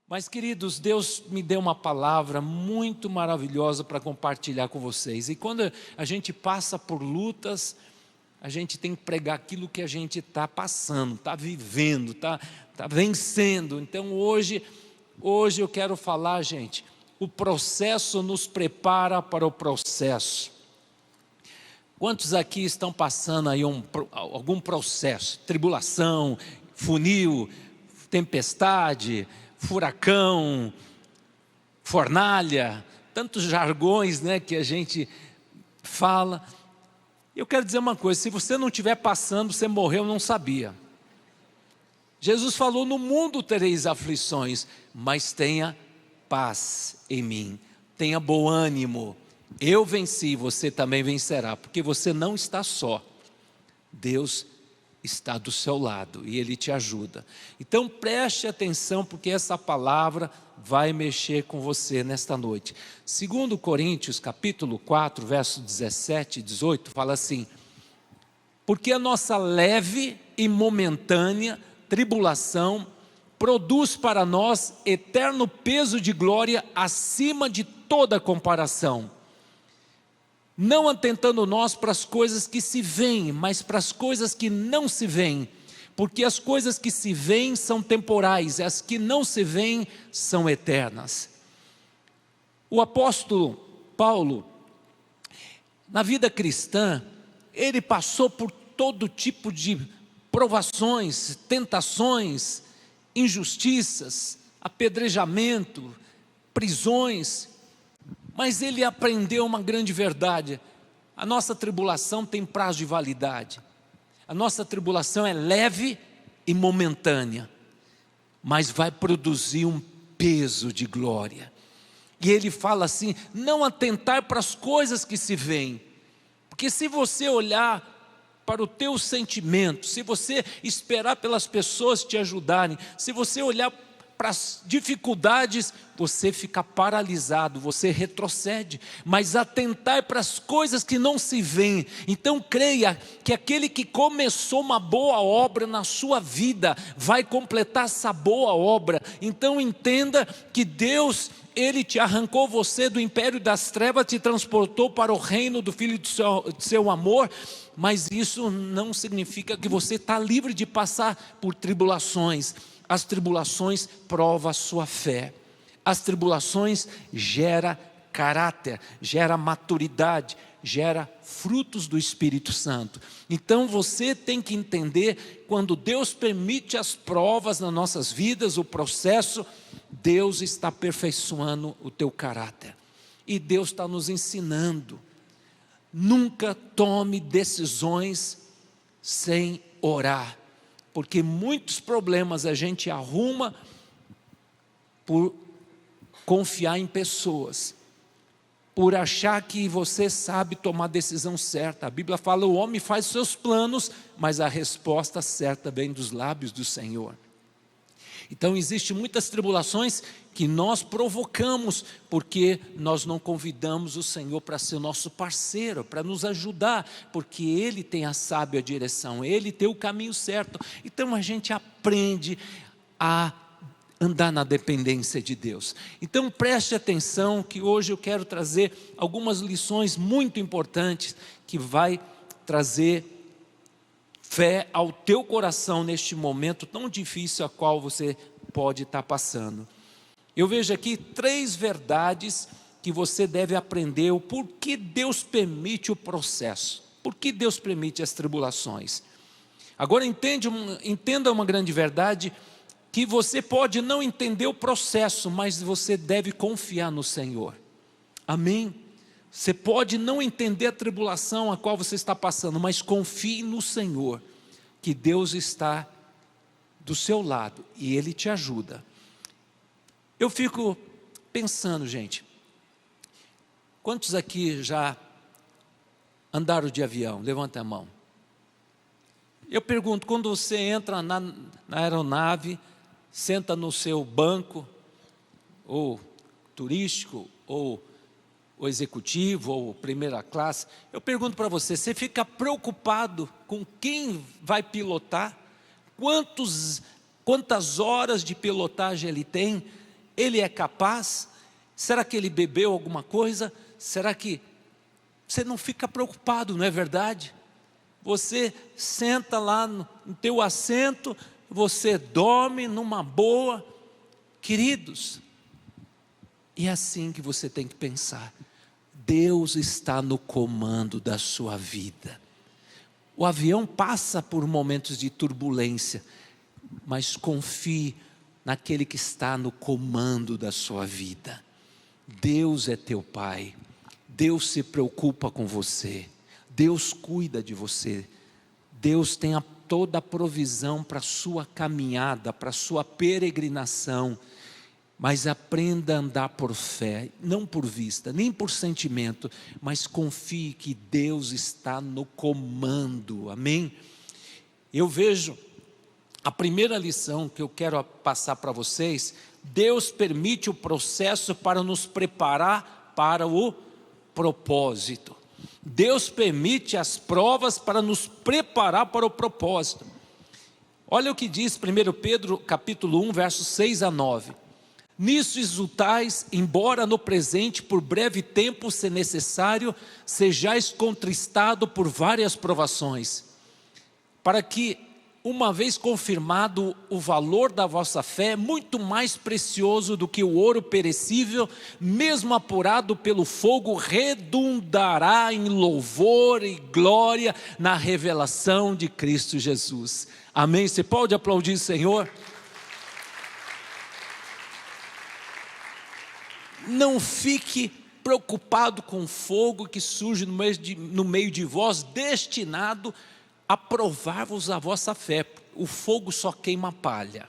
Mas, queridos, Deus me deu uma palavra muito maravilhosa para compartilhar com vocês. E quando a gente passa por lutas, a gente tem que pregar aquilo que a gente está passando, está vivendo, está vencendo. Então hoje eu quero falar, gente, o processo nos prepara para o processo. Quantos aqui estão passando aí algum processo? Tribulação, funil, tempestade, furacão, fornalha, tantos jargões, né, que a gente fala. Eu quero dizer uma coisa: se você não estiver passando, você morreu, não sabia. Jesus falou: no mundo tereis aflições, mas tenha paz em mim, tenha bom ânimo, eu venci, você também vencerá, porque você não está só, Deus está do seu lado e Ele te ajuda. Então preste atenção, porque essa palavra vai mexer com você nesta noite. 2 Coríntios capítulo 4, verso 17 e 18, fala assim: porque a nossa leve e momentânea tribulação produz para nós eterno peso de glória acima de toda comparação, não atentando nós para as coisas que se veem, mas para as coisas que não se veem, porque as coisas que se veem são temporais, as que não se veem são eternas. O apóstolo Paulo, na vida cristã, ele passou por todo tipo de provações, tentações, injustiças, apedrejamento, prisões, mas ele aprendeu uma grande verdade: a nossa tribulação tem prazo de validade, a nossa tribulação é leve e momentânea, mas vai produzir um peso de glória. E ele fala assim: não atentar para as coisas que se veem, porque se você olhar para o teu sentimento, se você esperar pelas pessoas te ajudarem, se você olhar para as dificuldades, você fica paralisado, você retrocede. Mas atentar para as coisas que não se veem. Então creia que aquele que começou uma boa obra na sua vida vai completar essa boa obra. Então entenda que Deus, Ele te arrancou você do império das trevas, te transportou para o reino do Filho do seu amor, mas isso não significa que você está livre de passar por tribulações. As tribulações provam a sua fé, as tribulações geram caráter, geram maturidade, geram frutos do Espírito Santo. Então você tem que entender, quando Deus permite as provas nas nossas vidas, o processo, Deus está aperfeiçoando o teu caráter, e Deus está nos ensinando. Nunca tome decisões sem orar, porque muitos problemas a gente arruma por confiar em pessoas, por achar que você sabe tomar a decisão certa. A Bíblia fala: o homem faz seus planos, mas a resposta certa vem dos lábios do Senhor. Então existem muitas tribulações que nós provocamos, porque nós não convidamos o Senhor para ser o nosso parceiro, para nos ajudar, porque Ele tem a sábia direção, Ele tem o caminho certo. Então a gente aprende a andar na dependência de Deus. Então preste atenção, que hoje eu quero trazer algumas lições muito importantes, que vai trazer fé ao teu coração neste momento tão difícil a qual você pode estar passando. Eu vejo aqui 3 verdades que você deve aprender: o porquê Deus permite o processo, por que Deus permite as tribulações. Agora entenda uma grande verdade, que você pode não entender o processo, mas você deve confiar no Senhor. Amém? Você pode não entender a tribulação a qual você está passando, mas confie no Senhor, que Deus está do seu lado e Ele te ajuda. Eu fico pensando, gente, quantos aqui já andaram de avião? Levanta a mão. Eu pergunto, quando você entra na aeronave, senta no seu banco, ou turístico, ou executivo, ou primeira classe, eu pergunto para você, você fica preocupado com quem vai pilotar? Quantas horas de pilotagem ele tem? Ele é capaz? Será que ele bebeu alguma coisa? Será que... Você não fica preocupado, não é verdade? Você senta lá no teu assento, você dorme numa boa. Queridos, é assim que você tem que pensar. Deus está no comando da sua vida. O avião passa por momentos de turbulência, mas confie naquele que está no comando da sua vida. Deus é teu Pai, Deus se preocupa com você, Deus cuida de você, Deus tem toda a provisão para a sua caminhada, para a sua peregrinação. Mas aprenda a andar por fé, não por vista, nem por sentimento, mas confie que Deus está no comando, amém? Eu vejo, a primeira lição que eu quero passar para vocês, Deus permite o processo para nos preparar para o propósito. Deus permite as provas para nos preparar para o propósito. Olha o que diz 1 Pedro capítulo 1, versos 6 a 9. Nisso exultais, embora no presente, por breve tempo, se necessário, sejais contristado por várias provações, para que, uma vez confirmado o valor da vossa fé, muito mais precioso do que o ouro perecível, mesmo apurado pelo fogo, redundará em louvor e glória na revelação de Cristo Jesus. Amém? Você pode aplaudir o Senhor? Não fique preocupado com o fogo que surge no meio de vós, destinado a provar-vos a vossa fé. O fogo só queima palha.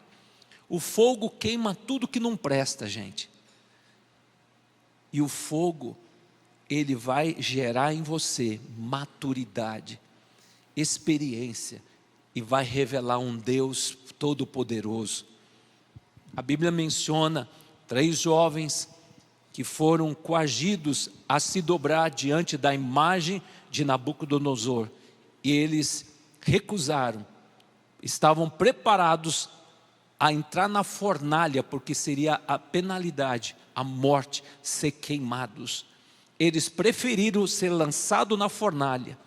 O fogo queima tudo que não presta, gente. E o fogo, ele vai gerar em você maturidade, experiência, e vai revelar um Deus todo-poderoso. A Bíblia menciona 3 jovens que foram coagidos a se dobrar diante da imagem de Nabucodonosor, e eles recusaram, estavam preparados a entrar na fornalha, porque seria a penalidade, a morte, ser queimados. Eles preferiram ser lançados na fornalha,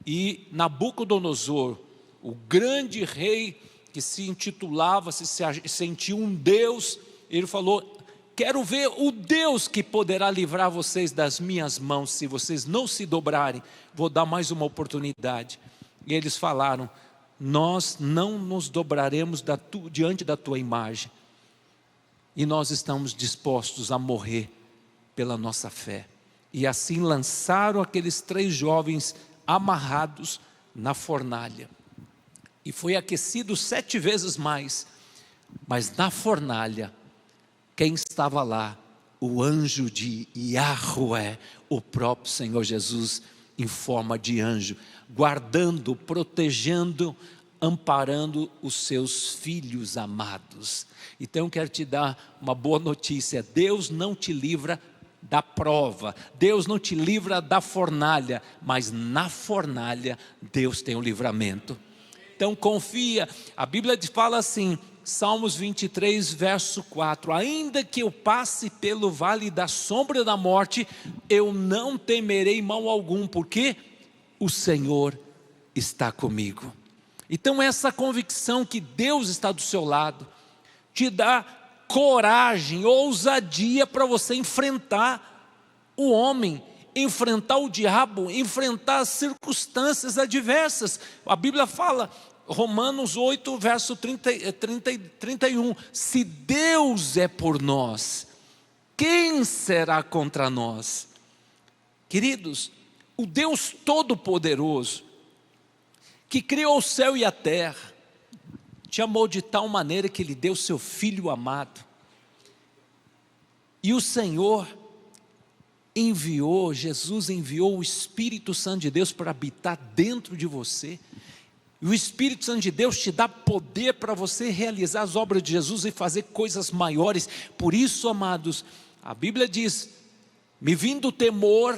e Nabucodonosor, o grande rei que se intitulava, se sentia um Deus, ele falou: quero ver o Deus que poderá livrar vocês das minhas mãos, se vocês não se dobrarem, vou dar mais uma oportunidade. E eles falaram: nós não nos dobraremos diante da tua imagem, e nós estamos dispostos a morrer pela nossa fé. E assim lançaram aqueles 3 jovens amarrados na fornalha, e foi aquecido 7 vezes mais, mas na fornalha, quem estava lá? O anjo de Yahweh, o próprio Senhor Jesus, em forma de anjo, guardando, protegendo, amparando os seus filhos amados. Então eu quero te dar uma boa notícia: Deus não te livra da prova, Deus não te livra da fornalha, mas na fornalha Deus tem o livramento. Então confia. A Bíblia fala assim, Salmos 23, verso 4, ainda que eu passe pelo vale da sombra da morte, eu não temerei mal algum, porque o Senhor está comigo. Então essa convicção que Deus está do seu lado, te dá coragem, ousadia para você enfrentar o homem, enfrentar o diabo, enfrentar as circunstâncias adversas. A Bíblia fala, Romanos 8, verso 31, se Deus é por nós, quem será contra nós? Queridos, o Deus Todo-Poderoso, que criou o céu e a terra, te amou de tal maneira que Ele deu seu Filho amado, e o Senhor Jesus enviou o Espírito Santo de Deus para habitar dentro de você. E o Espírito Santo de Deus te dá poder para você realizar as obras de Jesus e fazer coisas maiores. Por isso, amados, a Bíblia diz, me vindo o temor,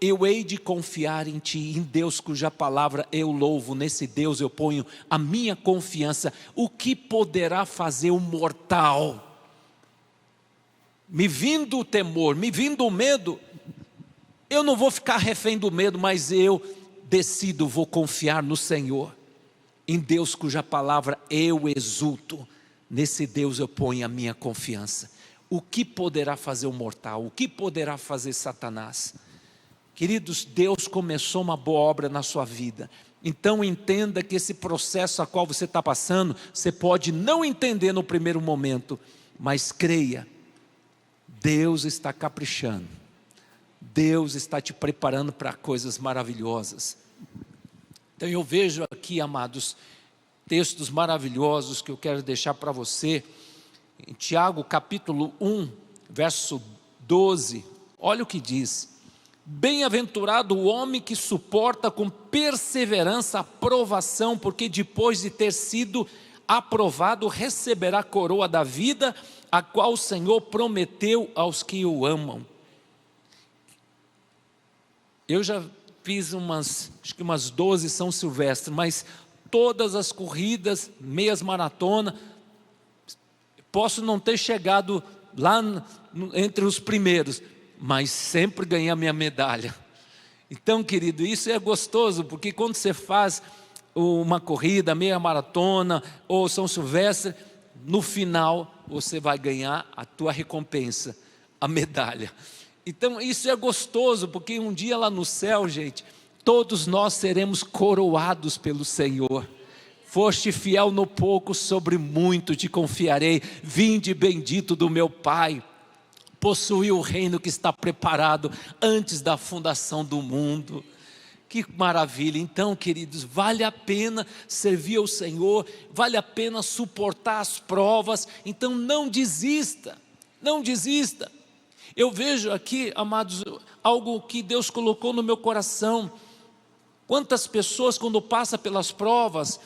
eu hei de confiar em ti, em Deus cuja palavra eu louvo, nesse Deus eu ponho a minha confiança. O que poderá fazer o mortal? me vindo o temor, me vindo o medo, eu não vou ficar refém do medo, mas eu decido, vou confiar no Senhor, em Deus cuja palavra eu exulto. Nesse Deus eu ponho a minha confiança. O que poderá fazer o mortal? O que poderá fazer Satanás? Queridos, Deus começou uma boa obra na sua vida. Então entenda que esse processo a qual você está passando, você pode não entender no primeiro momento, mas creia, Deus está caprichando, Deus está te preparando para coisas maravilhosas. Então eu vejo aqui, amados, textos maravilhosos que eu quero deixar para você, em Tiago capítulo 1, verso 12, olha o que diz: bem-aventurado o homem que suporta com perseverança a provação, porque depois de ter sido aprovado, receberá a coroa da vida, a qual o Senhor prometeu aos que o amam. Eu já fiz acho que umas 12 São Silvestre, mas todas as corridas, meias maratona, posso não ter chegado lá entre os primeiros, mas sempre ganhei a minha medalha. Então, querido, isso é gostoso, porque quando você faz uma corrida, meia maratona ou São Silvestre, no final você vai ganhar a tua recompensa, a medalha. Então isso é gostoso, porque um dia lá no céu, gente, todos nós seremos coroados pelo Senhor. Foste fiel no pouco, sobre muito te confiarei, vinde bendito do meu Pai, possui o reino que está preparado antes da fundação do mundo. Que maravilha! Então, queridos, vale a pena servir ao Senhor, vale a pena suportar as provas. Então não desista, não desista. Eu vejo aqui, amados, algo que Deus colocou no meu coração. Quantas pessoas, quando passam pelas provas,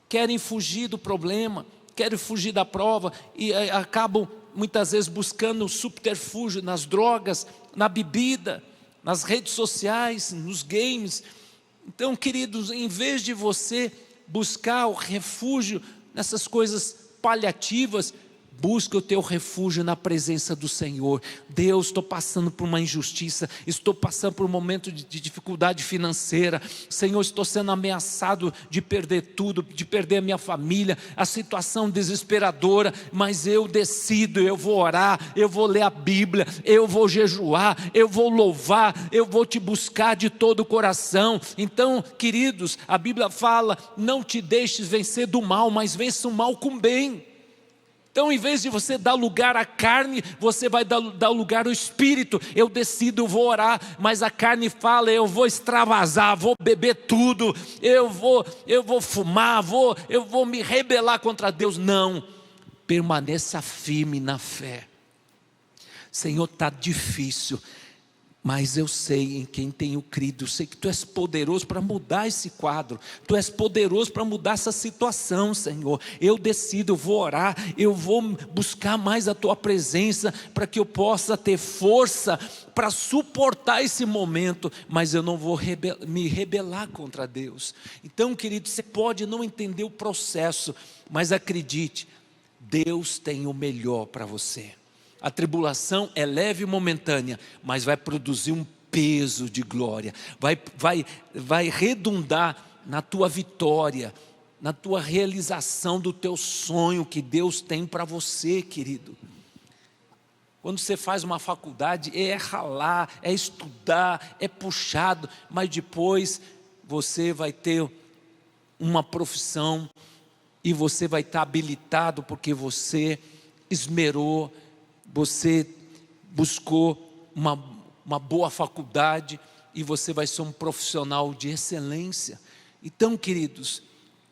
querem fugir do problema, querem fugir da prova e acabam muitas vezes buscando subterfúgio nas drogas, na bebida, nas redes sociais, nos games. Então, queridos, em vez de você buscar o refúgio nessas coisas paliativas, busca o teu refúgio na presença do Senhor. Deus, estou passando por uma injustiça, estou passando por um momento de dificuldade financeira, Senhor, estou sendo ameaçado de perder tudo, de perder a minha família, a situação desesperadora, mas eu decido, eu vou orar, eu vou ler a Bíblia, eu vou jejuar, eu vou louvar, eu vou te buscar de todo o coração. Então, queridos, a Bíblia fala, não te deixes vencer do mal, mas vença o mal com bem. Então, em vez de você dar lugar à carne, você vai dar lugar ao Espírito. Eu decido, eu vou orar, mas a carne fala, eu vou extravasar, vou beber tudo, eu vou fumar, eu vou me rebelar contra Deus. Não, permaneça firme na fé. Senhor, está difícil, mas eu sei em quem tenho crido, eu sei que Tu és poderoso para mudar esse quadro, Tu és poderoso para mudar essa situação, Senhor. Eu decido, eu vou orar, eu vou buscar mais a Tua presença, para que eu possa ter força para suportar esse momento, mas eu não vou me rebelar contra Deus. Então, querido, você pode não entender o processo, mas acredite, Deus tem o melhor para você. A tribulação é leve e momentânea, mas vai produzir um peso de glória, vai redundar na tua vitória, na tua realização do teu sonho que Deus tem para você, querido. Quando você faz uma faculdade, é ralar, é estudar, é puxado, mas depois você vai ter uma profissão e você vai estar habilitado porque você esmerou, você buscou uma boa faculdade e você vai ser um profissional de excelência. Então, queridos,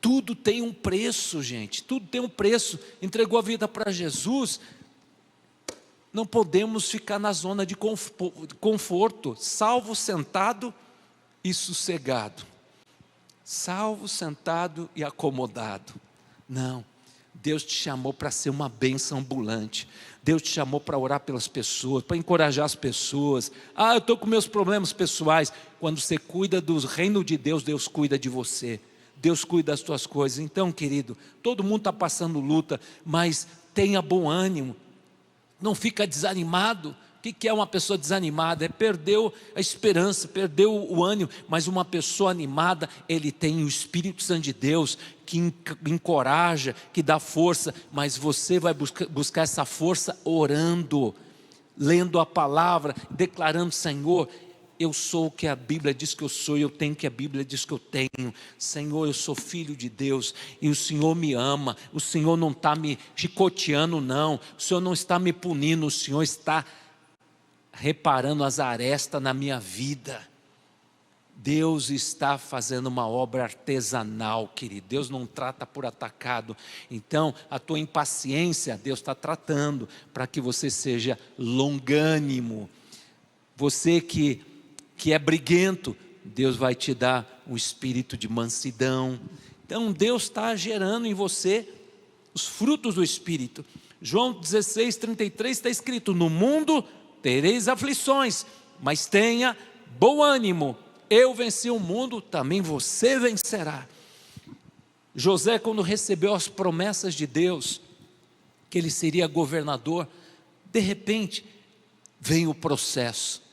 tudo tem um preço, gente, tudo tem um preço. Entregou a vida para Jesus, não podemos ficar na zona de conforto, salvo sentado e sossegado, salvo sentado e acomodado. Não, Deus te chamou para ser uma bênção ambulante. Deus te chamou para orar pelas pessoas, para encorajar as pessoas. Eu estou com meus problemas pessoais. Quando você cuida do reino de Deus, Deus cuida de você. Deus cuida das tuas coisas. Então, querido, todo mundo está passando luta, mas tenha bom ânimo. Não fica desanimado. O que é uma pessoa desanimada? Perdeu a esperança, perdeu o ânimo. Mas uma pessoa animada, ele tem o Espírito Santo de Deus, que encoraja, que dá força. Mas você vai buscar essa força orando, lendo a palavra, declarando: Senhor, eu sou o que a Bíblia diz que eu sou, eu tenho o que a Bíblia diz que eu tenho. Senhor, eu sou filho de Deus, e o Senhor me ama, o Senhor não está me chicoteando não, o Senhor não está me punindo, o Senhor está reparando as arestas na minha vida. Deus está fazendo uma obra artesanal, querido. Deus não trata por atacado. Então, a tua impaciência, Deus está tratando, para que você seja longânimo. Você que é briguento, Deus vai te dar um espírito de mansidão. Então Deus está gerando em você os frutos do Espírito. João 16:33 está escrito: no mundo tereis aflições, mas tenha bom ânimo, eu venci o mundo, também você vencerá. José, quando recebeu as promessas de Deus, que ele seria governador, de repente vem o processo.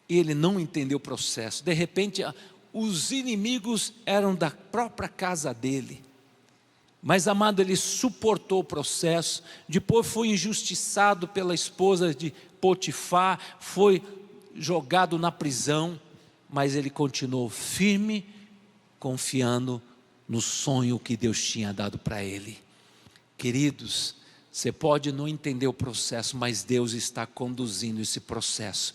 Ele não entendeu o processo. De repente, os inimigos eram da própria casa dele. Mas, amado, ele suportou o processo. Depois foi injustiçado pela esposa de Potifar, foi jogado na prisão. Mas ele continuou firme, confiando no sonho que Deus tinha dado para ele. Queridos, você pode não entender o processo, mas Deus está conduzindo esse processo.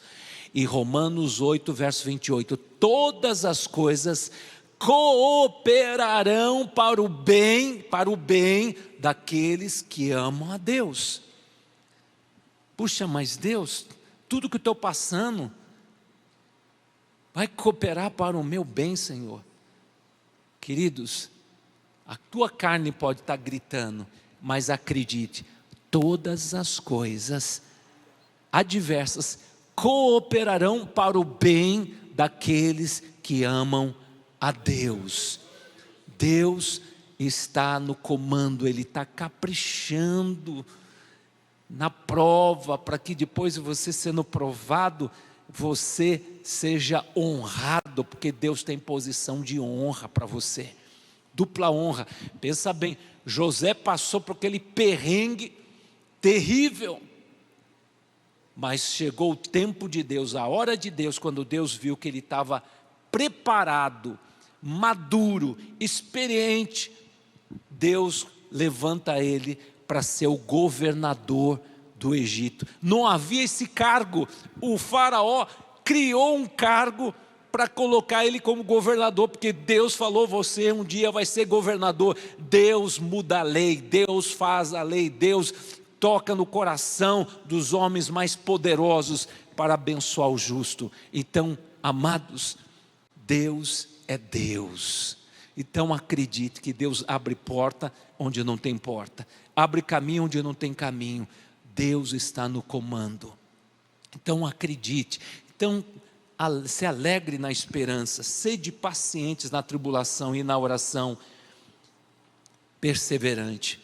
E Romanos 8, verso 28, todas as coisas cooperarão para o bem daqueles que amam a Deus. Puxa, mas Deus, tudo que eu estou passando vai cooperar para o meu bem, Senhor. Queridos, a tua carne pode estar gritando, mas acredite, todas as coisas adversas cooperarão para o bem daqueles que amam a Deus. Deus está no comando, Ele está caprichando na prova, para que depois você sendo provado, você seja honrado, porque Deus tem posição de honra para você, dupla honra. Pensa bem, José passou por aquele perrengue terrível, mas chegou o tempo de Deus, a hora de Deus, quando Deus viu que ele estava preparado, maduro, experiente, Deus levanta ele para ser o governador do Egito. Não havia esse cargo, o faraó criou um cargo para colocar ele como governador, porque Deus falou: você um dia vai ser governador. Deus muda a lei, Deus faz a lei, Deus toca no coração dos homens mais poderosos para abençoar o justo. Então, amados, Deus é Deus. Então acredite que Deus abre porta onde não tem porta, abre caminho onde não tem caminho. Deus está no comando. Então acredite. Então se alegre na esperança, sede pacientes na tribulação e na oração perseverante.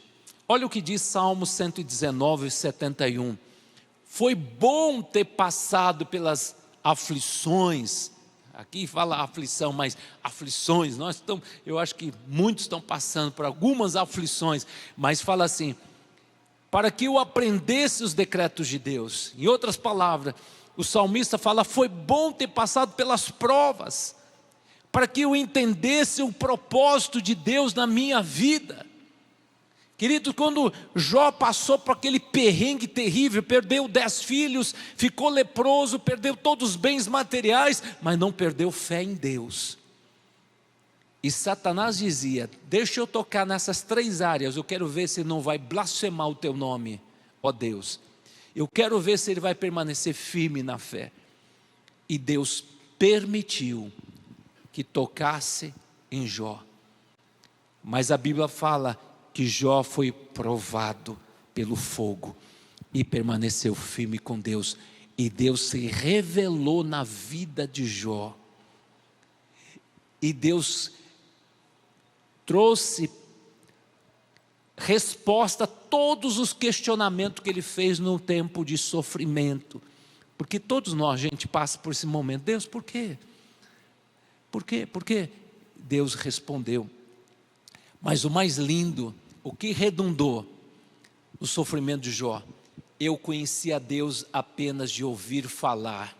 Olha o que diz Salmo 119, 71. Foi bom ter passado pelas aflições. Aqui fala aflição, mas aflições, eu acho que muitos estão passando por algumas aflições, mas fala assim: para que eu aprendesse os decretos de Deus. Em outras palavras, o salmista fala: foi bom ter passado pelas provas, para que eu entendesse o propósito de Deus na minha vida. Querido, quando Jó passou por aquele perrengue terrível, perdeu 10 filhos, ficou leproso, perdeu todos os bens materiais, mas não perdeu fé em Deus. E Satanás dizia: deixa eu tocar nessas 3 áreas, eu quero ver se não vai blasfemar o teu nome, ó Deus. Eu quero ver se ele vai permanecer firme na fé. E Deus permitiu que tocasse em Jó. Mas a Bíblia fala que Jó foi provado pelo fogo e permaneceu firme com Deus, e Deus se revelou na vida de Jó, e Deus trouxe resposta a todos os questionamentos que ele fez no tempo de sofrimento. Porque todos nós, a gente passa por esse momento. Deus, por quê? Por quê? Porque Deus respondeu. Mas o mais lindo, o que redundou no sofrimento de Jó: eu conhecia Deus apenas de ouvir falar,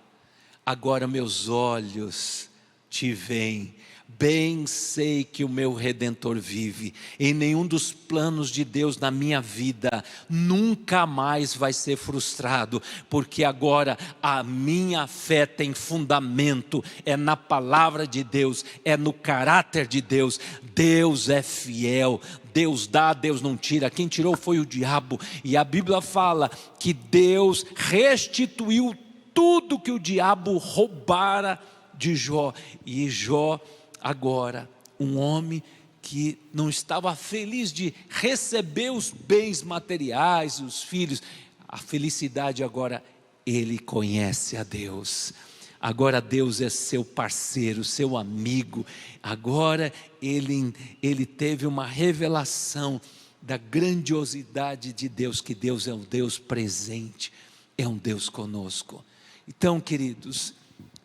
agora meus olhos te veem. Bem sei que o meu Redentor vive, em nenhum dos planos de Deus na minha vida nunca mais vai ser frustrado, porque agora a minha fé tem fundamento, é na palavra de Deus, é no caráter de Deus. Deus é fiel, Deus dá, Deus não tira, quem tirou foi o diabo, e a Bíblia fala que Deus restituiu tudo que o diabo roubara de Jó, e Jó agora, um homem que não estava feliz de receber os bens materiais, os filhos, a felicidade agora, ele conhece a Deus, agora Deus é seu parceiro, seu amigo, agora ele teve uma revelação da grandiosidade de Deus, que Deus é um Deus presente, é um Deus conosco. Então, queridos,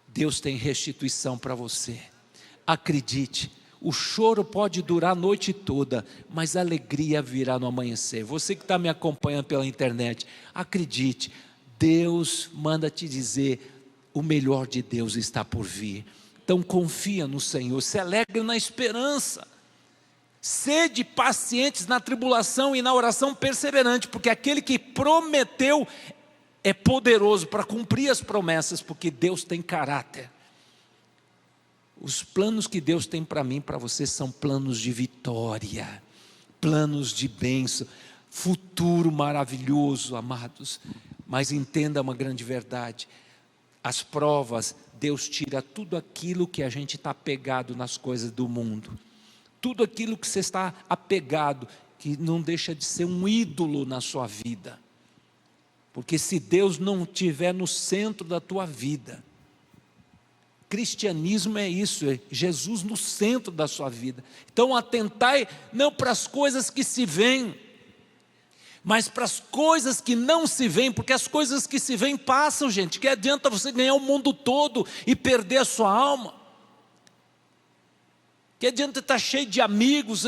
Deus tem restituição para você. Acredite, o choro pode durar a noite toda, mas a alegria virá no amanhecer. Você que está me acompanhando pela internet, acredite, Deus manda te dizer, o melhor de Deus está por vir. Então confia no Senhor, se alegre na esperança, sede pacientes na tribulação e na oração perseverante, porque aquele que prometeu é poderoso para cumprir as promessas, porque Deus tem caráter. Os planos que Deus tem para mim, para você, são planos de vitória, planos de bênção, futuro maravilhoso, amados. Mas entenda uma grande verdade: as provas, Deus tira tudo aquilo que a gente está apegado nas coisas do mundo, tudo aquilo que você está apegado, que não deixa de ser um ídolo na sua vida, porque se Deus não estiver no centro da tua vida, cristianismo é isso, é Jesus no centro da sua vida. Então atentai não para as coisas que se veem, mas para as coisas que não se veem, porque as coisas que se veem passam, gente. Que adianta você ganhar o mundo todo e perder a sua alma? Que adianta estar cheio de amigos,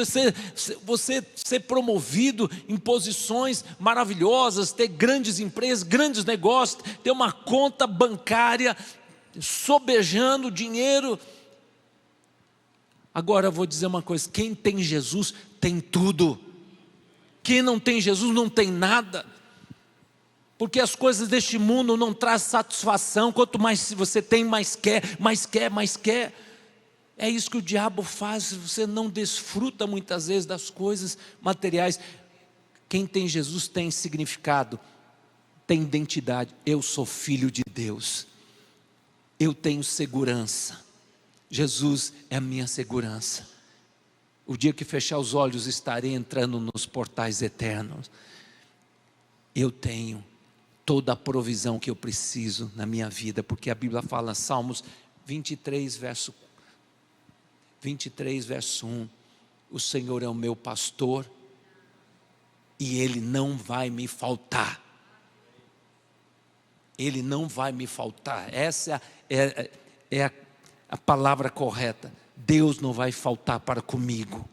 você ser promovido em posições maravilhosas, ter grandes empresas, grandes negócios, ter uma conta bancária sobejando dinheiro? Agora eu vou dizer uma coisa: quem tem Jesus tem tudo. Quem não tem Jesus não tem nada, porque as coisas deste mundo não trazem satisfação. Quanto mais você tem, mais quer, mais quer, mais quer. É isso que o diabo faz. Você não desfruta muitas vezes das coisas materiais. Quem tem Jesus tem significado, tem identidade. Eu sou filho de Deus, eu tenho segurança, Jesus é a minha segurança. O dia que fechar os olhos, estarei entrando nos portais eternos. Eu tenho toda a provisão que eu preciso na minha vida, porque a Bíblia fala, Salmos 23, verso 1, o Senhor é o meu pastor, e Ele não vai me faltar. Ele não vai me faltar. Essa é a palavra correta. Deus não vai faltar para comigo.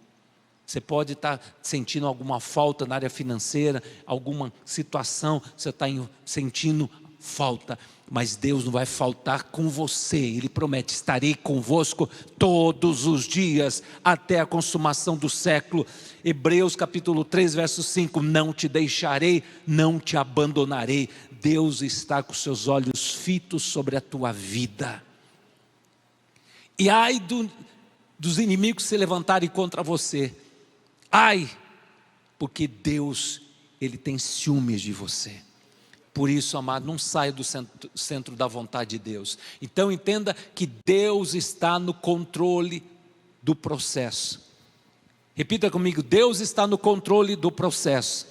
Você pode estar sentindo alguma falta na área financeira, alguma situação, você está sentindo falta, mas Deus não vai faltar com você. Ele promete, estarei convosco todos os dias, até a consumação do século. Hebreus capítulo 3, verso 5, não te deixarei, não te abandonarei. Deus está com seus olhos fitos sobre a tua vida. E ai dos inimigos se levantarem contra você, ai, porque Deus, Ele tem ciúmes de você. Por isso, amado, não saia do centro da vontade de Deus. Então entenda que Deus está no controle do processo. Repita comigo: Deus está no controle do processo.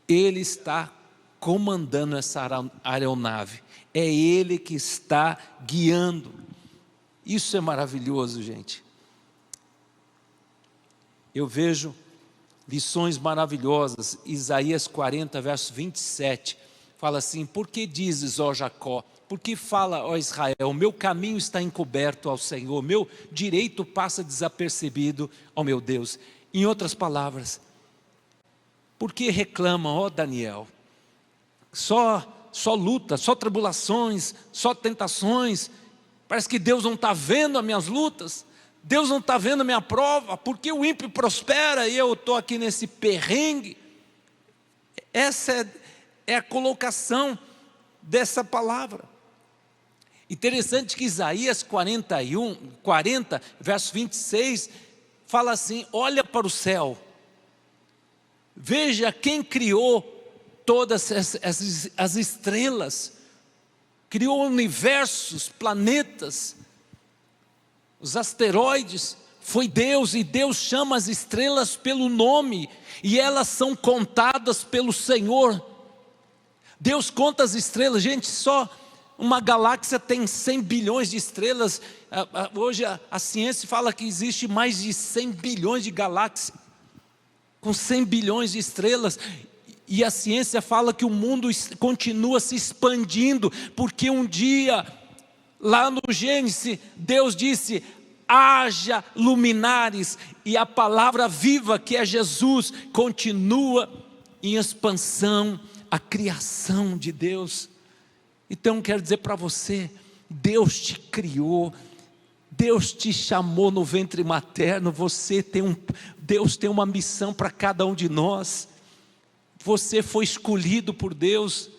Ele está comandando essa aeronave, é Ele que está guiando. Isso é maravilhoso, gente. eu vejo lições maravilhosas. Isaías 40, verso 27, fala assim: por que dizes, ó Jacó? Por que fala, ó Israel? O meu caminho está encoberto ao Senhor, meu direito passa desapercebido ao meu Deus. Em outras palavras, por que reclamam, ó Daniel? Só luta, só tribulações, só tentações. Parece que Deus não está vendo as minhas lutas, Deus não está vendo a minha prova. Porque o ímpio prospera e eu estou aqui nesse perrengue? Essa é a colocação dessa palavra. Interessante que Isaías 40, verso 26, fala assim: olha para o céu, veja quem criou todas as estrelas, criou universos, planetas, os asteroides. Foi Deus, e Deus chama as estrelas pelo nome, e elas são contadas pelo Senhor. Deus conta as estrelas. Gente, só uma galáxia tem 100 bilhões de estrelas. Hoje a ciência fala que existe mais de 100 bilhões de galáxias, com 100 bilhões de estrelas. E a ciência fala que o mundo continua se expandindo, porque um dia, lá no Gênesis, Deus disse: haja luminares, e a palavra viva, que é Jesus, continua em expansão, a criação de Deus. Então quero dizer para você, Deus te criou, Deus te chamou no ventre materno. Deus tem uma missão para cada um de nós. Você foi escolhido por Deus.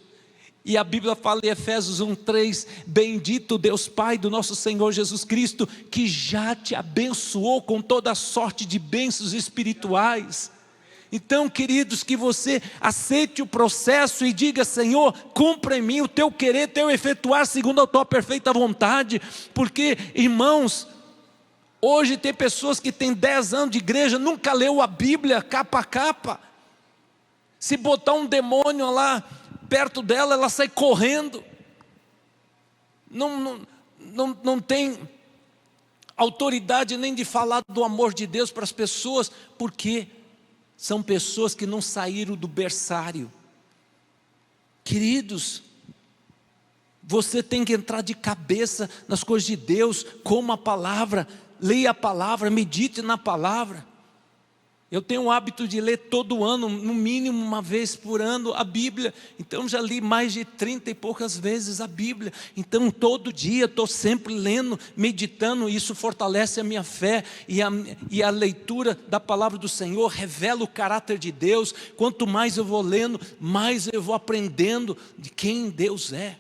E a Bíblia fala em Efésios 1:3, bendito Deus Pai do nosso Senhor Jesus Cristo, que já te abençoou com toda sorte de bênçãos espirituais. Então, queridos, que você aceite o processo e diga: Senhor, cumpra em mim o teu querer, teu efetuar segundo a tua perfeita vontade. Porque, irmãos, hoje tem pessoas que têm 10 anos de igreja, nunca leu a Bíblia capa a capa. Se botar um demônio lá perto dela, ela sai correndo. Não tem autoridade nem de falar do amor de Deus para as pessoas, porque são pessoas que não saíram do berçário. Queridos, você tem que entrar de cabeça nas coisas de Deus, como a palavra, leia a palavra, medite na palavra. Eu tenho o hábito de ler todo ano, no mínimo uma vez por ano, a Bíblia. Então já li mais de 30 e poucas vezes a Bíblia. Então todo dia estou sempre lendo, meditando. Isso fortalece a minha fé. E a leitura da palavra do Senhor revela o caráter de Deus. Quanto mais eu vou lendo, mais eu vou aprendendo de quem Deus é.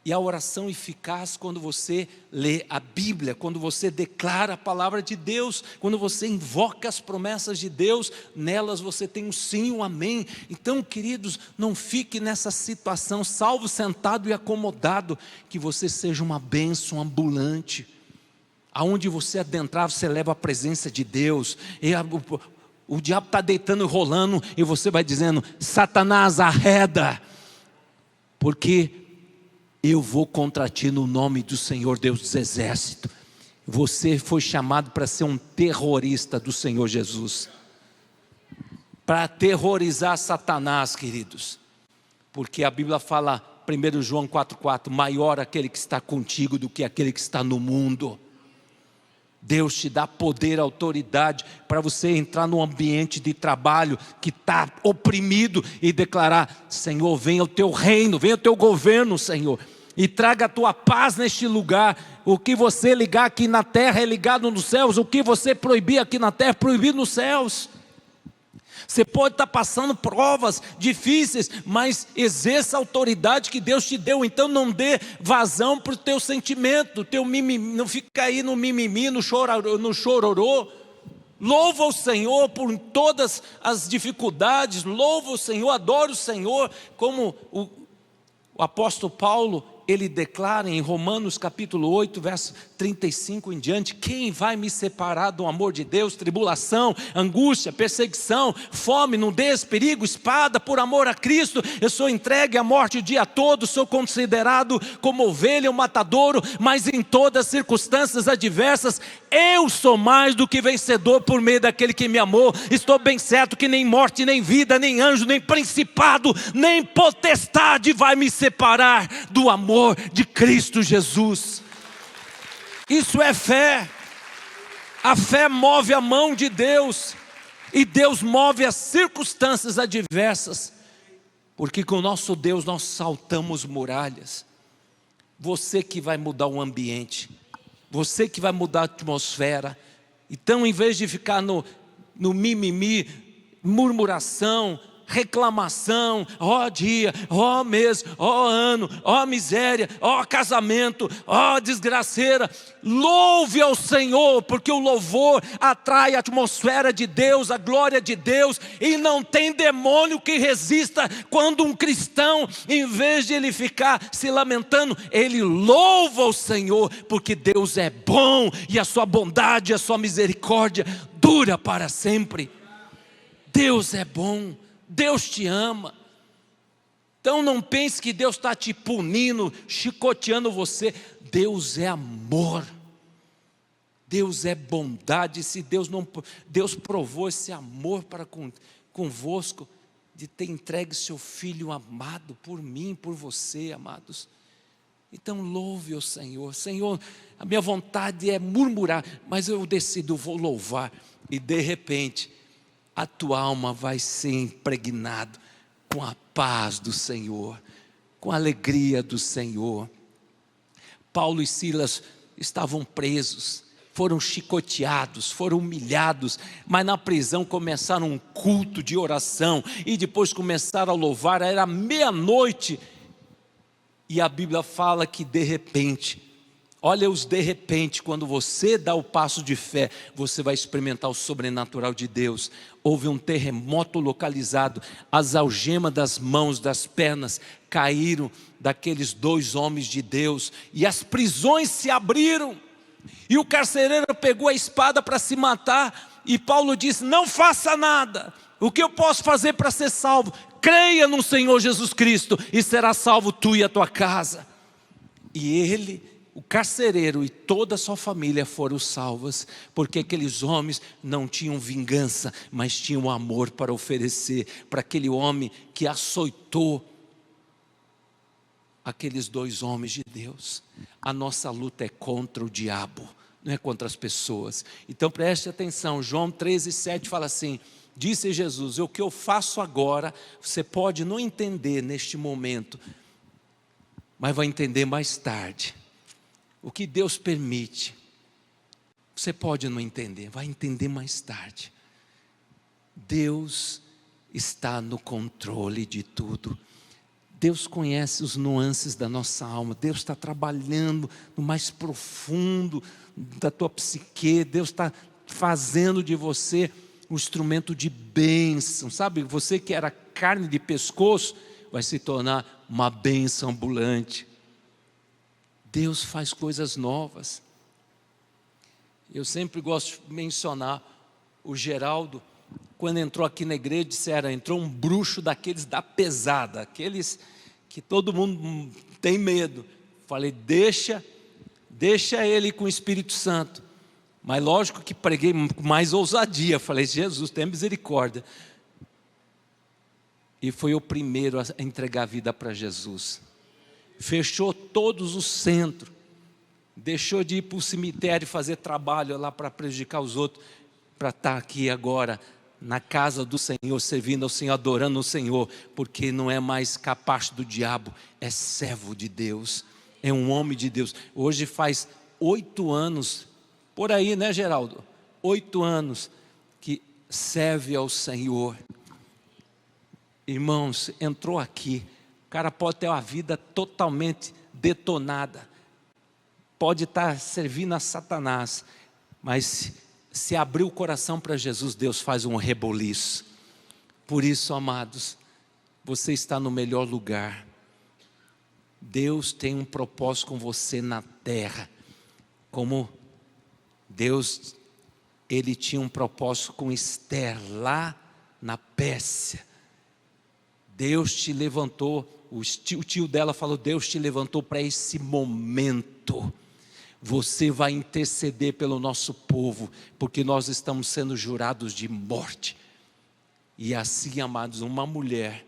E a oração eficaz, quando você lê a Bíblia, quando você declara a palavra de Deus, quando você invoca as promessas de Deus, nelas você tem um sim, um amém. Então, queridos, não fique nessa situação, salvo sentado e acomodado, que você seja uma bênção ambulante. Aonde você adentrar, você leva a presença de Deus. E o diabo está deitando e rolando, e você vai dizendo: Satanás, arreda, porque eu vou contra ti no nome do Senhor Deus dos exércitos. Você foi chamado para ser um terrorista do Senhor Jesus, para aterrorizar Satanás, queridos. Porque a Bíblia fala, 1 João 4,4, maior aquele que está contigo do que aquele que está no mundo. Deus te dá poder, autoridade para você entrar num ambiente de trabalho que está oprimido e declarar: Senhor, venha o teu reino, venha o teu governo, Senhor, e traga a tua paz neste lugar. O que você ligar aqui na terra é ligado nos céus, o que você proibir aqui na terra é proibido nos céus. Você pode estar passando provas difíceis, mas exerça a autoridade que Deus te deu. Então não dê vazão para o teu sentimento, teu mimimi, não fica aí no mimimi, no chororô. Louva o Senhor por todas as dificuldades, louva o Senhor, adora o Senhor, como o apóstolo Paulo, ele declara em Romanos capítulo 8, verso 35 em diante: quem vai me separar do amor de Deus? Tribulação, angústia, perseguição, fome, nudez, perigo, espada. Por amor a Cristo eu sou entregue à morte o dia todo, sou considerado como ovelha, um matadouro, mas em todas as circunstâncias adversas eu sou mais do que vencedor por meio daquele que me amou. Estou bem certo que nem morte, nem vida, nem anjo, nem principado, nem potestade vai me separar do amor de Cristo Jesus. Isso é fé. A fé move a mão de Deus, e Deus move as circunstâncias adversas, porque com o nosso Deus nós saltamos muralhas. Você que vai mudar o ambiente, você que vai mudar a atmosfera. Então, em vez de ficar no mimimi, murmuração, reclamação, ó dia, ó mês, ó ano, ó miséria, ó casamento, ó desgraceira, louve ao Senhor, porque o louvor atrai a atmosfera de Deus, a glória de Deus, e não tem demônio que resista quando um cristão, em vez de ele ficar se lamentando, ele louva ao Senhor, porque Deus é bom, e a sua bondade, a sua misericórdia dura para sempre. Deus é bom, Deus te ama. Então não pense que Deus está te punindo, chicoteando você. Deus é amor, Deus é bondade. Se Deus provou esse amor para convosco, de ter entregue seu Filho amado por mim, por você, amados. Então louve o Senhor. Senhor, a minha vontade é murmurar, mas eu decido, vou louvar. E de repente a tua alma vai ser impregnada com a paz do Senhor, com a alegria do Senhor. Paulo e Silas estavam presos, foram chicoteados, foram humilhados, mas na prisão começaram um culto de oração, e depois começaram a louvar. Era meia-noite, e a Bíblia fala que de repente, olha os de repente, quando você dá o passo de fé, você vai experimentar o sobrenatural de Deus. Houve um terremoto localizado, as algemas das mãos, das pernas caíram daqueles 2 homens de Deus, e as prisões se abriram, e o carcereiro pegou a espada para se matar, e Paulo disse: não faça nada, o que eu posso fazer para ser salvo? Creia no Senhor Jesus Cristo, e será salvo tu e a tua casa. E ele, o carcereiro e toda a sua família foram salvas, porque aqueles homens não tinham vingança, mas tinham amor para oferecer para aquele homem que açoitou aqueles 2 homens de Deus. A nossa luta é contra o diabo, não é contra as pessoas. Então preste atenção, João 13:7 fala assim: disse Jesus, o que eu faço agora, você pode não entender neste momento, mas vai entender mais tarde. O que Deus permite, você pode não entender, vai entender mais tarde. Deus está no controle de tudo. Deus conhece os nuances da nossa alma. Deus está trabalhando no mais profundo da tua psique. Deus está fazendo de você um instrumento de bênção. Sabe, você que era carne de pescoço, vai se tornar uma bênção ambulante. Deus faz coisas novas. Eu sempre gosto de mencionar o Geraldo, quando entrou aqui na igreja, disseram, entrou um bruxo daqueles da pesada, aqueles que todo mundo tem medo. Falei, deixa ele com o Espírito Santo. Mas lógico que preguei com mais ousadia. Falei, Jesus, tenha misericórdia. E foi o primeiro a entregar a vida para Jesus. Fechou todos os centros, deixou de ir para o cemitério fazer trabalho lá para prejudicar os outros, para estar aqui agora na casa do Senhor, servindo ao Senhor, adorando o Senhor, porque não é mais capacho do diabo, é servo de Deus, é um homem de Deus. Hoje faz 8 anos, por aí, né, Geraldo? 8 anos que serve ao Senhor. Irmãos, entrou aqui. O cara pode ter uma vida totalmente detonada, pode estar servindo a Satanás, mas se abrir o coração para Jesus, Deus faz um reboliço. Por isso, amados, você está no melhor lugar. Deus tem um propósito com você na terra, como Deus, Ele tinha um propósito com Esther lá na Pérsia. Deus te levantou, o tio dela falou, Deus te levantou para esse momento. Você vai interceder pelo nosso povo, porque nós estamos sendo jurados de morte. E assim, amados, uma mulher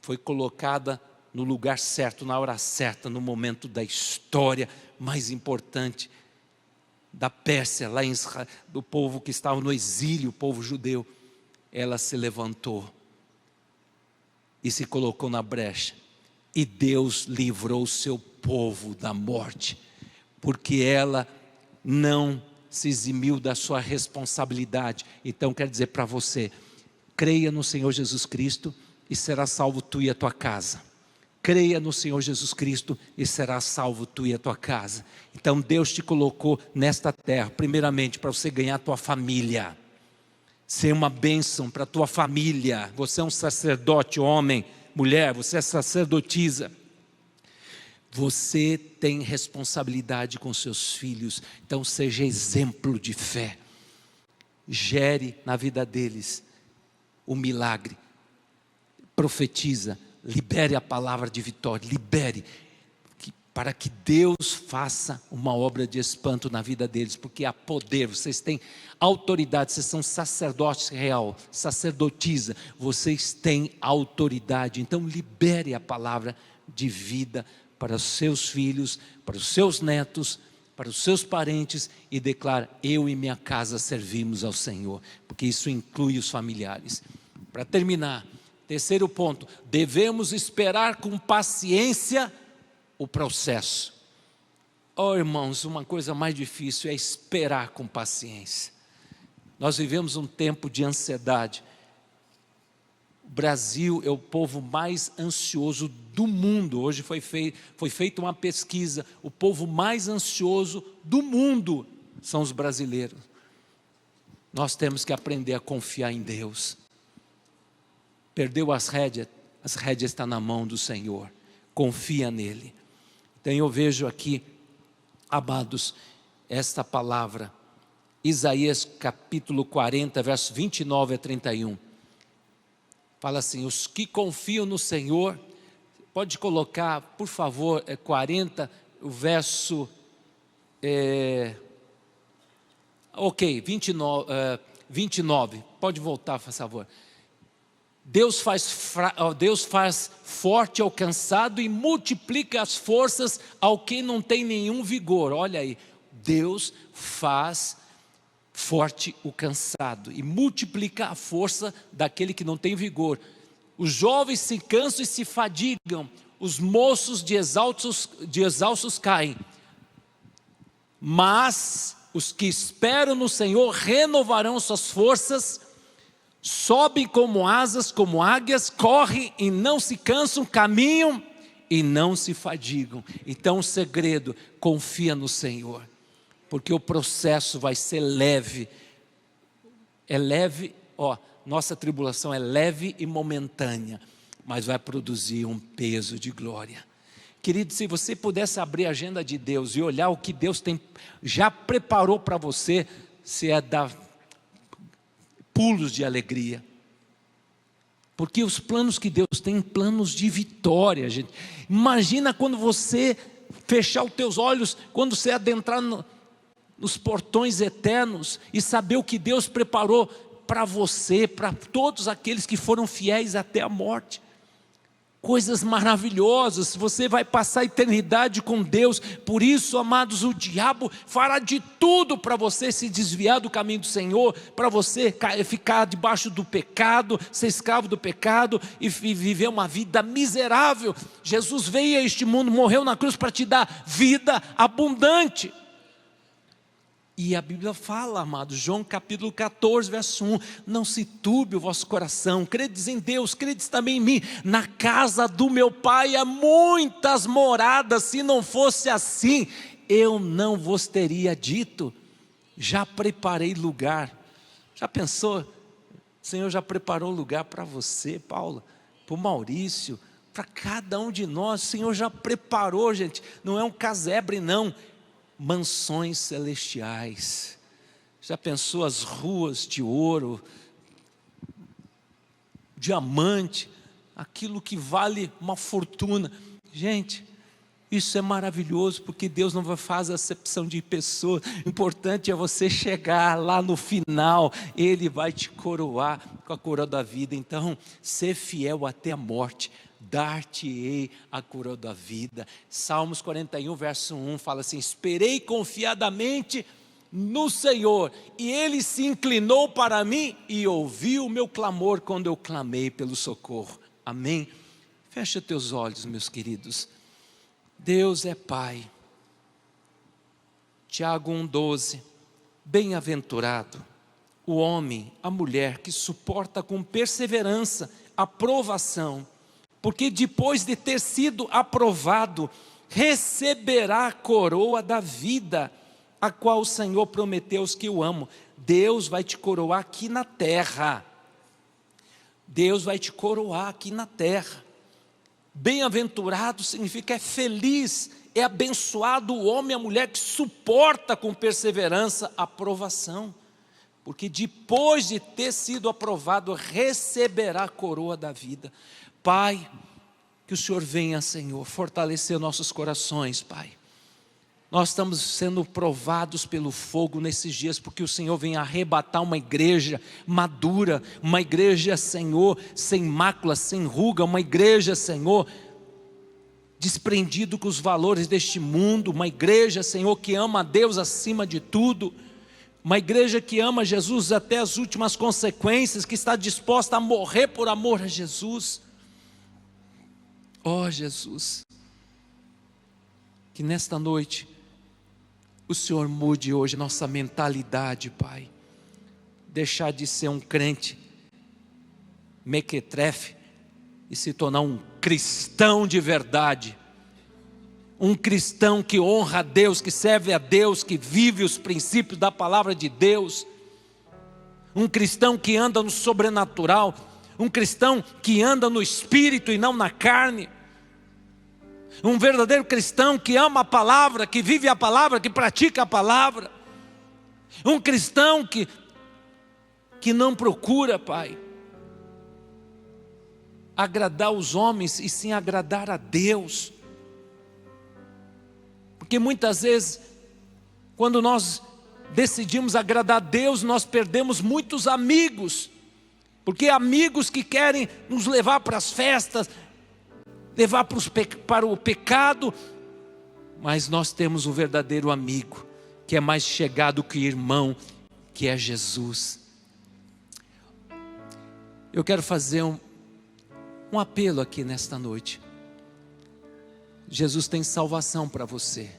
foi colocada no lugar certo, na hora certa, no momento da história mais importante da Pérsia, lá em Israel, do povo que estava no exílio, o povo judeu. Ela se levantou e se colocou na brecha, e Deus livrou o seu povo da morte, porque ela não se eximiu da sua responsabilidade. Então quero dizer para você, creia no Senhor Jesus Cristo e será salvo tu e a tua casa. Creia no Senhor Jesus Cristo e será salvo tu e a tua casa. Então Deus te colocou nesta terra, primeiramente para você ganhar a tua família, ser uma bênção para a tua família. Você é um sacerdote, homem, mulher, você é sacerdotisa. Você tem responsabilidade com seus filhos, então seja exemplo de fé. Gere na vida deles o milagre. Profetiza, libere a palavra de vitória, libere, para que Deus faça uma obra de espanto na vida deles, porque há poder, vocês têm autoridade, vocês são sacerdotes real, sacerdotisa, vocês têm autoridade. Então libere a palavra de vida para os seus filhos, para os seus netos, para os seus parentes, e declara, eu e minha casa servimos ao Senhor, porque isso inclui os familiares. Para terminar, terceiro ponto, devemos esperar com paciência o processo. Oh irmãos, uma coisa mais difícil é esperar com paciência. Nós vivemos um tempo de ansiedade. O Brasil é o povo mais ansioso do mundo. Hoje foi feita uma pesquisa, o povo mais ansioso do mundo são os brasileiros. Nós temos que aprender a confiar em Deus. Perdeu as rédeas estão na mão do Senhor, confia nele. Então eu vejo aqui, amados, esta palavra, Isaías capítulo 40, versos 29 a 31, fala assim, os que confiam no Senhor, pode colocar, por favor, 40, o verso, 29, pode voltar, por favor. Deus faz forte ao cansado e multiplica as forças ao que não tem nenhum vigor. Olha aí, Deus faz forte o cansado e multiplica a força daquele que não tem vigor. Os jovens se cansam e se fadigam, os moços de exaustos caem. Mas os que esperam no Senhor renovarão suas forças, sobem como asas, como águias, correm e não se cansam, caminham e não se fadigam. Então o segredo, confia no Senhor, porque o processo vai ser leve. É leve, nossa tribulação é leve e momentânea, mas vai produzir um peso de glória. Querido, se você pudesse abrir a agenda de Deus e olhar o que Deus já preparou para você, se é dar pulos de alegria, porque os planos que Deus tem, planos de vitória, gente. Imagina quando você fechar os teus olhos, quando você adentrar nos portões eternos e saber o que Deus preparou para você, para todos aqueles que foram fiéis até a morte. Coisas maravilhosas, você vai passar a eternidade com Deus. Por isso, amados, o diabo fará de tudo para você se desviar do caminho do Senhor, para você ficar debaixo do pecado, ser escravo do pecado e viver uma vida miserável. Jesus veio a este mundo, morreu na cruz para te dar vida abundante. E a Bíblia fala, amados, João capítulo 14, verso 1, não se turbe o vosso coração, credes em Deus, credes também em mim, na casa do meu Pai há muitas moradas, se não fosse assim, eu não vos teria dito, já preparei lugar. Já pensou? O Senhor já preparou lugar para você, Paula, para o Maurício, para cada um de nós. O Senhor já preparou, gente, não é um casebre não, mansões celestiais. Já pensou as ruas de ouro, diamante, aquilo que vale uma fortuna. Gente, isso é maravilhoso, porque Deus não faz acepção de pessoas. O importante é você chegar lá no final, Ele vai te coroar com a coroa da vida. Então, ser fiel até a morte, dar-te-ei a coroa da vida. Salmos 41, verso 1, fala assim: esperei confiadamente no Senhor, e Ele se inclinou para mim, e ouviu o meu clamor, quando eu clamei pelo socorro. Amém? Fecha teus olhos, meus queridos. Deus é Pai. Tiago 1,12, bem-aventurado o homem, a mulher que suporta com perseverança a provação, porque depois de ter sido aprovado, receberá a coroa da vida, a qual o Senhor prometeu aos que o amam. Deus vai te coroar aqui na terra. Deus vai te coroar aqui na terra. Bem-aventurado significa é feliz, é abençoado o homem e a mulher que suporta com perseverança a provação, porque depois de ter sido aprovado, receberá a coroa da vida. Pai, que o Senhor venha, Senhor, fortalecer nossos corações, Pai. Nós estamos sendo provados pelo fogo nesses dias, porque o Senhor vem arrebatar uma igreja madura, uma igreja, Senhor, sem mácula, sem ruga, uma igreja, Senhor, desprendido com os valores deste mundo, uma igreja, Senhor, que ama a Deus acima de tudo, uma igreja que ama Jesus até as últimas consequências, que está disposta a morrer por amor a Jesus. Ó Jesus, que nesta noite o Senhor mude hoje nossa mentalidade, Pai. Deixar de ser um crente mequetrefe e se tornar um cristão de verdade. Um cristão que honra a Deus, que serve a Deus, que vive os princípios da palavra de Deus. Um cristão que anda no sobrenatural. Um cristão que anda no espírito e não na carne. Um verdadeiro cristão que ama a palavra, que vive a palavra, que pratica a palavra. Um cristão que não procura, Pai, agradar os homens e sim agradar a Deus. Porque muitas vezes, quando nós decidimos agradar a Deus, nós perdemos muitos amigos. Porque amigos que querem nos levar para as festas, levar para o pecado, mas nós temos um verdadeiro amigo, que é mais chegado que irmão, que é Jesus. Eu quero fazer um apelo aqui nesta noite. Jesus tem salvação para você,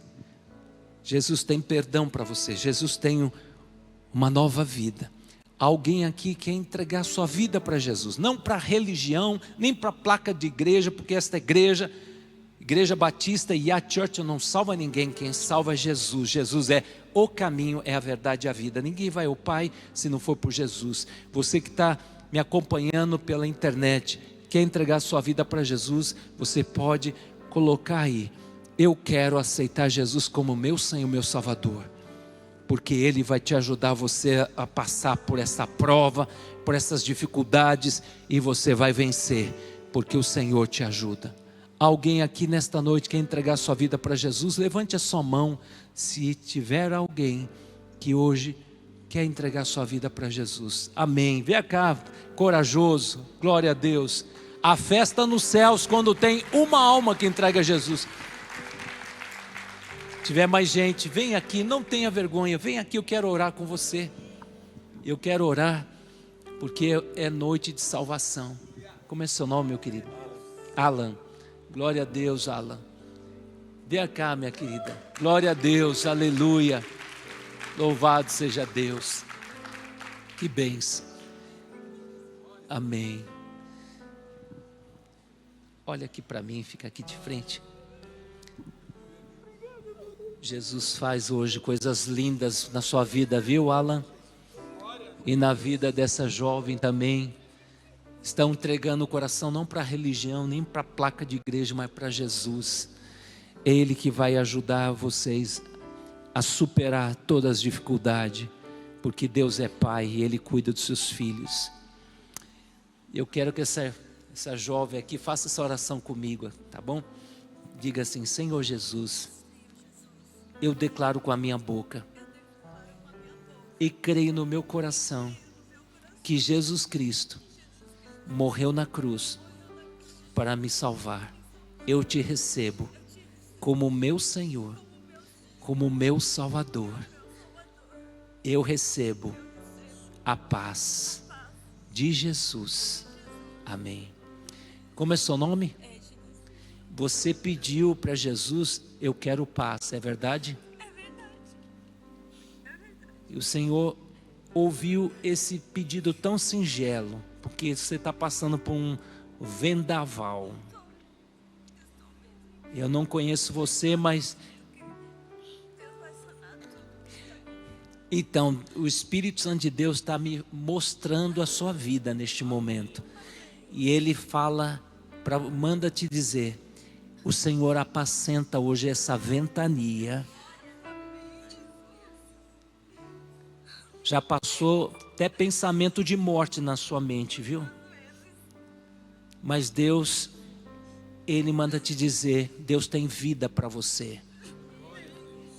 Jesus tem perdão para você, Jesus tem uma nova vida. Alguém aqui quer entregar sua vida para Jesus, não para religião, nem para placa de igreja, porque esta igreja Batista e a Church não salva ninguém, quem salva é Jesus. Jesus é o caminho, é a verdade e a vida. Ninguém vai ao Pai se não for por Jesus. Você que está me acompanhando pela internet, quer entregar sua vida para Jesus, você pode colocar aí: eu quero aceitar Jesus como meu Senhor, meu Salvador. Porque Ele vai te ajudar você a passar por essa prova, por essas dificuldades, e você vai vencer, porque o Senhor te ajuda. Alguém aqui nesta noite quer entregar sua vida para Jesus? Levante a sua mão, se tiver alguém que hoje quer entregar sua vida para Jesus. Amém. Vem cá, corajoso, glória a Deus. A festa nos céus quando tem uma alma que entrega a Jesus. Se tiver mais gente, vem aqui, não tenha vergonha, vem aqui, eu quero orar com você. Eu quero orar, porque é noite de salvação. Como é seu nome, meu querido? Alan. Glória a Deus, Alan. Vem cá, minha querida. Glória a Deus, aleluia. Louvado seja Deus. Que bênção. Amém. Olha aqui para mim, fica aqui de frente. Jesus faz hoje coisas lindas na sua vida, viu, Alan? E na vida dessa jovem também. estão entregando o coração não para a religião, nem para a placa de igreja, mas para Jesus. Ele que vai ajudar vocês a superar todas as dificuldades, porque Deus é Pai e Ele cuida dos seus filhos. Eu quero que essa jovem aqui faça essa oração comigo, tá bom? Diga assim: Senhor Jesus, eu declaro com a minha boca e creio no meu coração que Jesus Cristo morreu na cruz para me salvar. Eu te recebo como meu Senhor, como meu Salvador. Eu recebo a paz de Jesus. Amém. Como é seu nome? Você pediu para Jesus: eu quero paz, é verdade? E o Senhor ouviu esse pedido tão singelo, porque você está passando por um vendaval. Eu não conheço você, mas então o Espírito Santo de Deus está me mostrando a sua vida neste momento. E Ele manda te dizer: o Senhor apacenta hoje essa ventania. Já passou até pensamento de morte na sua mente, viu? Mas Deus, Ele manda te dizer: Deus tem vida para você.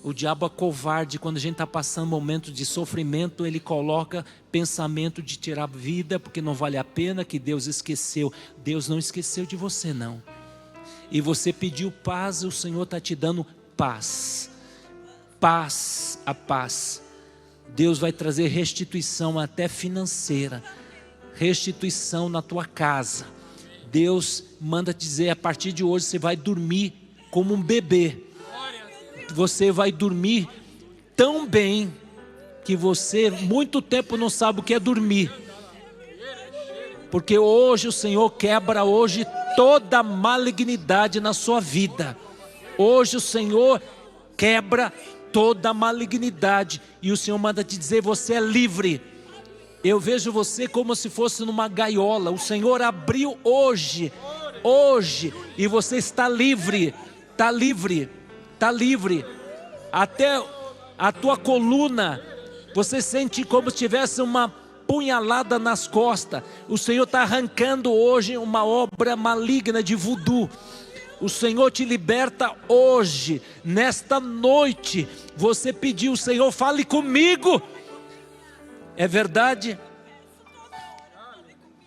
O diabo é covarde. Quando a gente está passando momentos de sofrimento, ele coloca pensamento de tirar vida, porque não vale a pena, que Deus esqueceu. Deus não esqueceu de você, não. E você pediu paz, o Senhor está te dando paz. Paz, a paz. Deus vai trazer restituição até financeira, restituição na tua casa. Deus manda te dizer: a partir de hoje você vai dormir como um bebê. Você vai dormir tão bem que você muito tempo não sabe o que é dormir. Porque hoje o Senhor quebra hoje toda malignidade na sua vida. Hoje o Senhor quebra toda malignidade. E o Senhor manda te dizer: você é livre. Eu vejo você como se fosse numa gaiola. O Senhor abriu hoje, e você está livre. Está livre. Está livre, até a tua coluna, você sente como se tivesse uma punhalada nas costas. O Senhor está arrancando hoje uma obra maligna de voodoo. O Senhor te liberta hoje, nesta noite. Você pediu: Senhor, fale comigo. É verdade?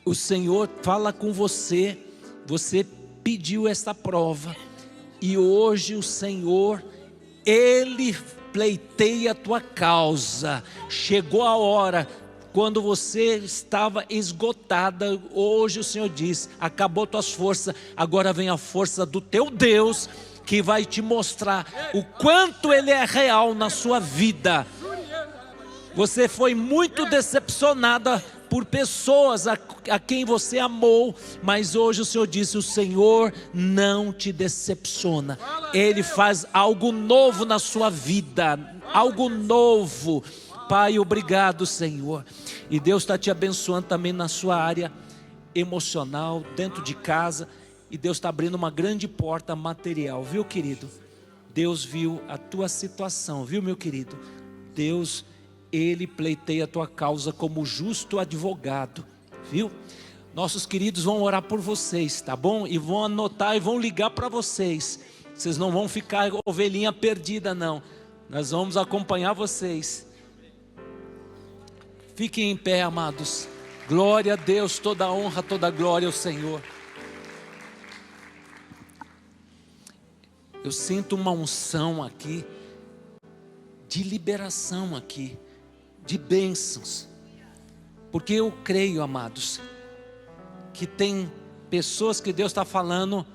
O Senhor fala com você. Você pediu essa prova. E hoje o Senhor, Ele pleiteia a tua causa. Chegou a hora, quando você estava esgotada, hoje o Senhor diz: acabou tuas forças, agora vem a força do teu Deus, que vai te mostrar o quanto Ele é real na sua vida. Você foi muito decepcionada por pessoas a quem você amou, mas hoje o Senhor disse: o Senhor não te decepciona. Ele faz algo novo na sua vida, algo novo. Pai, obrigado, Senhor. E Deus está te abençoando também na sua área emocional, dentro de casa. E Deus está abrindo uma grande porta material, viu, querido? Deus viu a tua situação, viu, meu querido? Deus, Ele pleiteia a tua causa como justo advogado, viu? Nossos queridos vão orar por vocês, tá bom? E vão anotar e vão ligar para vocês. Vocês não vão ficar ovelhinha perdida, não. Nós vamos acompanhar vocês. Fiquem em pé, amados. Glória a Deus, toda honra, toda glória ao Senhor. Eu sinto uma unção aqui, de liberação aqui, de bênçãos. Porque eu creio, amados, que tem pessoas que Deus está falando: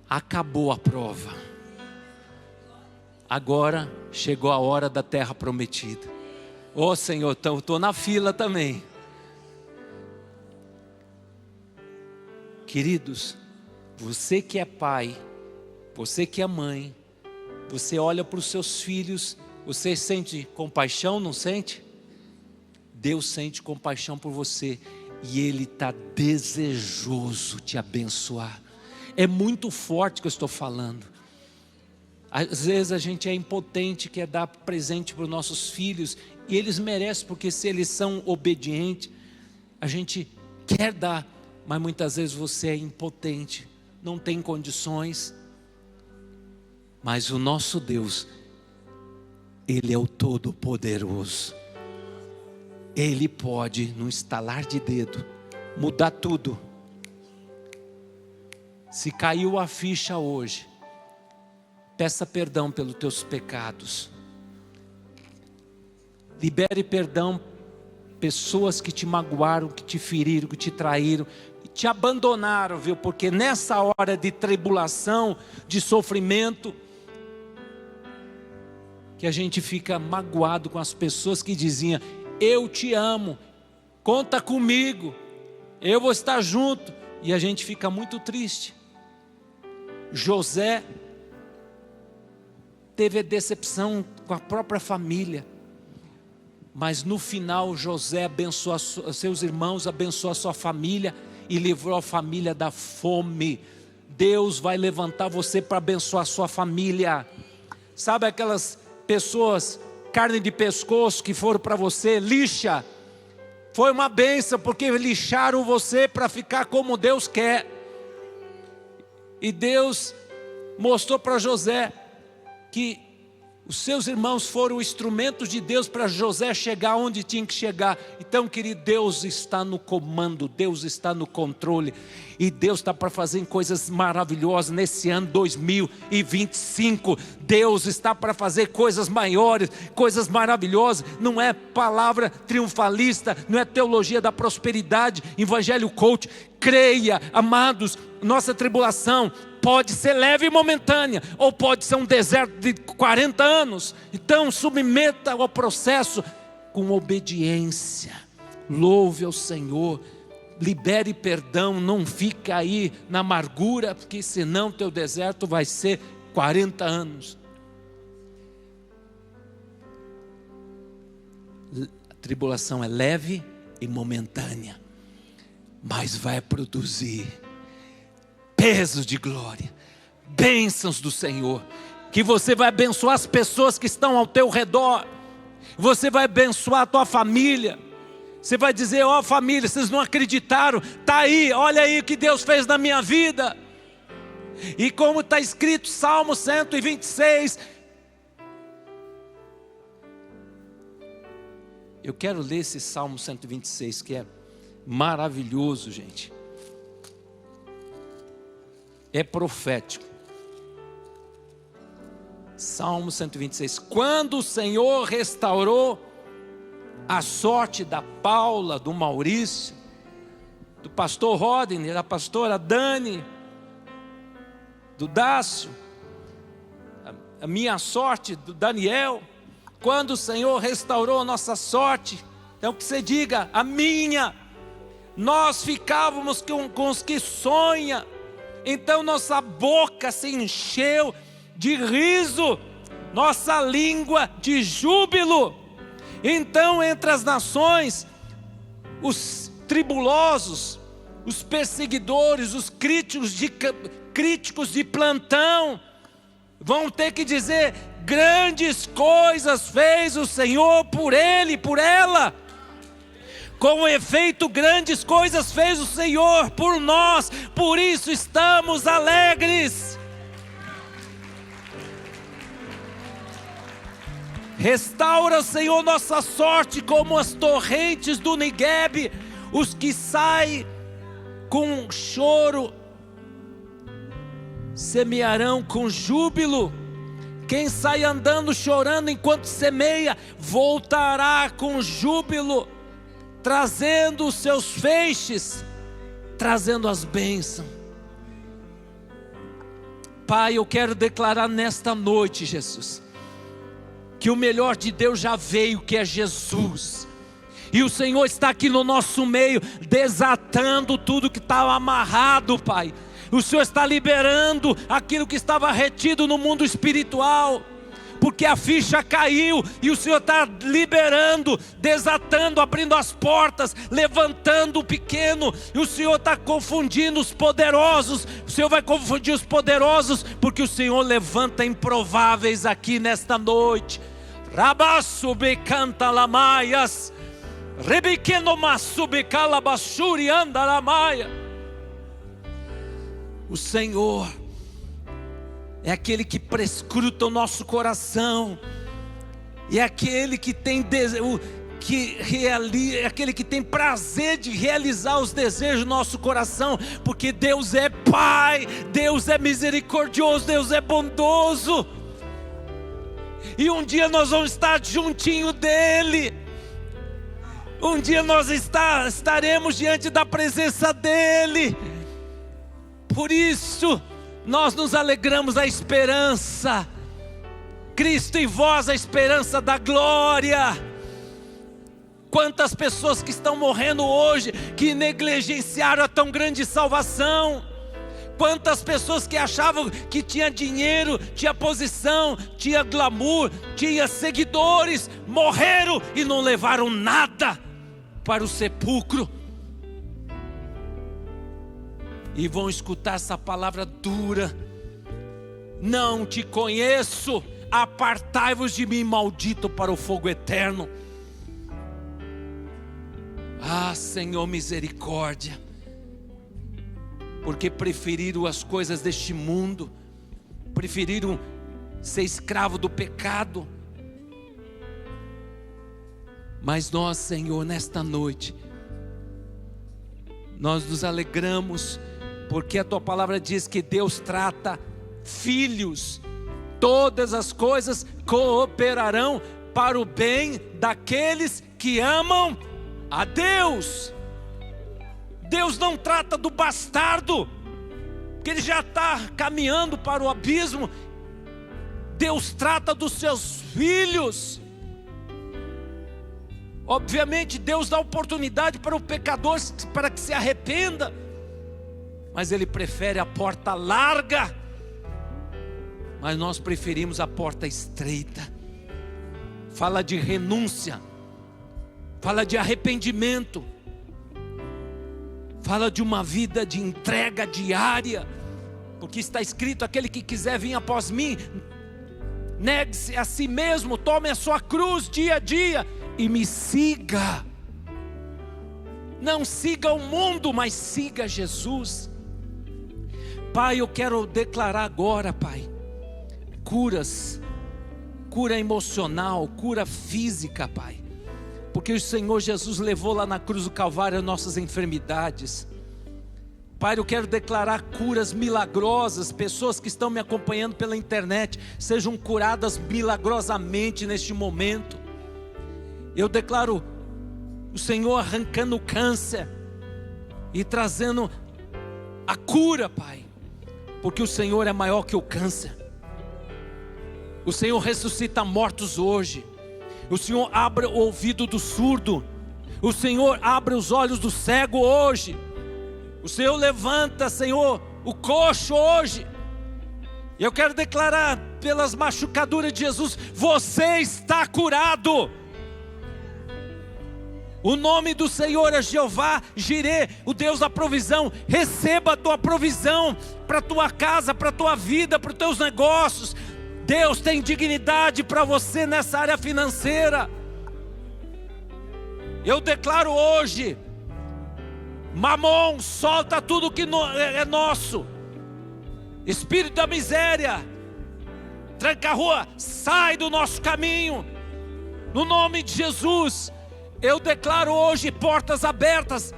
acabou a prova. Agora chegou a hora da terra prometida. Ô Senhor, estou na fila também. Queridos, você que é pai, você que é mãe, você olha para os seus filhos, você sente compaixão, não sente? Deus sente compaixão por você. e Ele está desejoso te abençoar. É muito forte o que eu estou falando. Às vezes a gente é impotente, quer dar presente para os nossos filhos, e eles merecem, porque se eles são obedientes, a gente quer dar, mas muitas vezes você é impotente, não tem condições. Mas o nosso Deus, Ele é o Todo-Poderoso. Ele pode, num estalar de dedo, mudar tudo. Se caiu a ficha hoje, peça perdão pelos teus pecados. Libere perdão pessoas que te magoaram, que te feriram, que te traíram, que te abandonaram, viu? Porque nessa hora de tribulação, de sofrimento, que a gente fica magoado com as pessoas que diziam: eu te amo, conta comigo, eu vou estar junto, e a gente fica muito triste. José teve decepção com a própria família, mas no final José abençoou seus irmãos, abençoou a sua família e livrou a família da fome. Deus vai levantar você para abençoar a sua família. Sabe aquelas pessoas, carne de pescoço, que foram para você, lixa? Foi uma bênção, porque lixaram você para ficar como Deus quer. E Deus mostrou para José que os seus irmãos foram instrumentos de Deus para José chegar onde tinha que chegar. Então, querido, Deus está no comando, Deus está no controle, e Deus está para fazer coisas maravilhosas nesse ano 2025. Deus está para fazer coisas maiores, coisas maravilhosas. Não é palavra triunfalista, não é teologia da prosperidade, evangelho coach. Creia, amados, nossa tribulação pode ser leve e momentânea, ou pode ser um deserto de 40 anos. Então submeta ao processo com obediência. Louve ao Senhor, libere perdão, não fica aí na amargura, porque senão teu deserto vai ser 40 anos. A tribulação é leve e momentânea, mas vai produzir pesos de glória, bênçãos do Senhor, que você vai abençoar as pessoas que estão ao teu redor, você vai abençoar a tua família. Você vai dizer: ó família, vocês não acreditaram, está aí, olha aí o que Deus fez na minha vida. E como está escrito, Salmo 126, eu quero ler esse Salmo 126, que é maravilhoso, gente. É profético. Salmo 126. Quando o Senhor restaurou a sorte da Paula, do Maurício, do pastor Rodney, da pastora Dani, do Dácio, a minha sorte, do Daniel, quando o Senhor restaurou a nossa sorte, então que você diga: a minha. Nós ficávamos com os que sonham, então nossa boca se encheu de riso, nossa língua de júbilo. Então entre as nações, os tribulosos, os perseguidores, os críticos de plantão, vão ter que dizer: grandes coisas fez o Senhor por ele, por ela. Com efeito, grandes coisas fez o Senhor por nós, por isso estamos alegres. Restaura, Senhor, nossa sorte como as torrentes do Neguebe. Os que saem com choro semearão com júbilo. Quem sai andando chorando enquanto semeia, voltará com júbilo, trazendo os seus feixes, trazendo as bênçãos. Pai, eu quero declarar nesta noite, Jesus, que o melhor de Deus já veio, que é Jesus. E o Senhor está aqui no nosso meio, desatando tudo que estava amarrado, Pai. O Senhor está liberando aquilo que estava retido no mundo espiritual. porque a ficha caiu e o Senhor está liberando, desatando, abrindo as portas, levantando o pequeno, e o Senhor está confundindo os poderosos. O Senhor vai confundir os poderosos, porque o Senhor levanta improváveis aqui nesta noite. Rabassube canta lamaias, rebiqueno massube calabashuri anda lamaias. O Senhor é aquele que prescruta o nosso coração, é aquele que tem aquele que tem prazer de realizar os desejos do nosso coração, porque Deus é Pai, Deus é misericordioso, Deus é bondoso, e um dia nós vamos estar juntinho dEle, um dia nós estaremos diante da presença dEle. Por isso nós nos alegramos, a esperança, Cristo em vós, a esperança da glória. Quantas pessoas que estão morrendo hoje, que negligenciaram a tão grande salvação. Quantas pessoas que achavam que tinha dinheiro, tinha posição, tinha glamour, tinha seguidores, morreram e não levaram nada para o sepulcro. E vão escutar essa palavra dura: não te conheço, apartai-vos de mim, maldito, para o fogo eterno. Ah, Senhor, misericórdia, porque preferiram as coisas deste mundo, preferiram ser escravo do pecado. Mas nós, Senhor, nesta noite, nós nos alegramos, porque a Tua palavra diz que Deus trata filhos. Todas as coisas cooperarão para o bem daqueles que amam a Deus. Deus não trata do bastardo, que ele já está caminhando para o abismo. Deus trata dos seus filhos. Obviamente Deus dá oportunidade para o pecador, para que se arrependa, mas Ele prefere a porta larga, mas nós preferimos a porta estreita. Fala de renúncia, fala de arrependimento, fala de uma vida de entrega diária, porque está escrito: aquele que quiser vir após mim, negue-se a si mesmo, tome a sua cruz dia a dia e me siga. Não siga o mundo, mas siga Jesus. Pai, eu quero declarar agora, Pai, curas, cura emocional, cura física, Pai, porque o Senhor Jesus levou lá na cruz do Calvário as nossas enfermidades. Pai, eu quero declarar curas milagrosas. Pessoas que estão me acompanhando pela internet sejam curadas milagrosamente neste momento. Eu declaro o Senhor arrancando o câncer e trazendo a cura, Pai, porque o Senhor é maior que o câncer. O Senhor ressuscita mortos hoje. O Senhor abre o ouvido do surdo. O Senhor abre os olhos do cego hoje. O Senhor levanta, Senhor, o coxo hoje. E eu quero declarar, pelas machucaduras de Jesus, você está curado. O nome do Senhor é Jeová Jirê, o Deus da provisão. Receba a tua provisão para a tua casa, para a tua vida, para os teus negócios. Deus tem dignidade para você nessa área financeira. Eu declaro hoje: Mamon, solta tudo que é nosso. Espírito da miséria, tranca a rua, sai do nosso caminho. No nome de Jesus, eu declaro hoje portas abertas,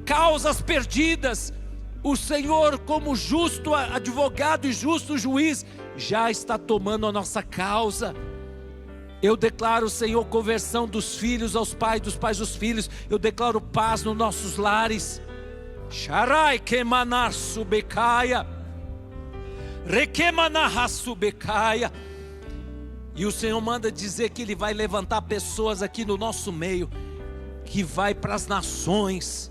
causas perdidas. O Senhor, como justo advogado e justo juiz, já está tomando a nossa causa. Eu declaro, Senhor, conversão dos filhos aos pais, dos pais aos filhos. Eu declaro paz nos nossos lares. Sharai kemanar subecaia, requemanar subecaia. E o Senhor manda dizer que Ele vai levantar pessoas aqui no nosso meio, que vai para as nações.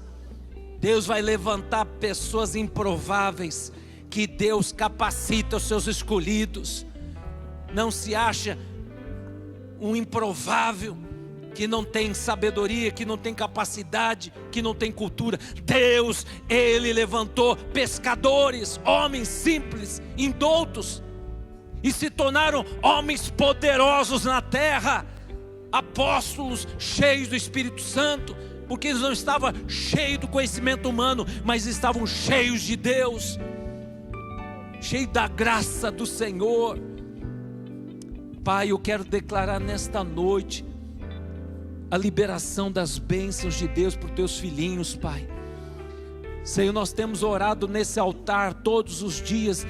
Deus vai levantar pessoas improváveis, que Deus capacita os seus escolhidos. não se acha um improvável, que não tem sabedoria, que não tem capacidade, que não tem cultura. Deus, Ele levantou pescadores, homens simples, indoutos, e se tornaram homens poderosos na terra, apóstolos cheios do Espírito Santo, porque eles não estavam cheios do conhecimento humano, mas estavam cheios de Deus, cheios da graça do Senhor. Pai, eu quero declarar nesta noite a liberação das bênçãos de Deus para os teus filhinhos, Pai. Senhor, nós temos orado nesse altar todos os dias,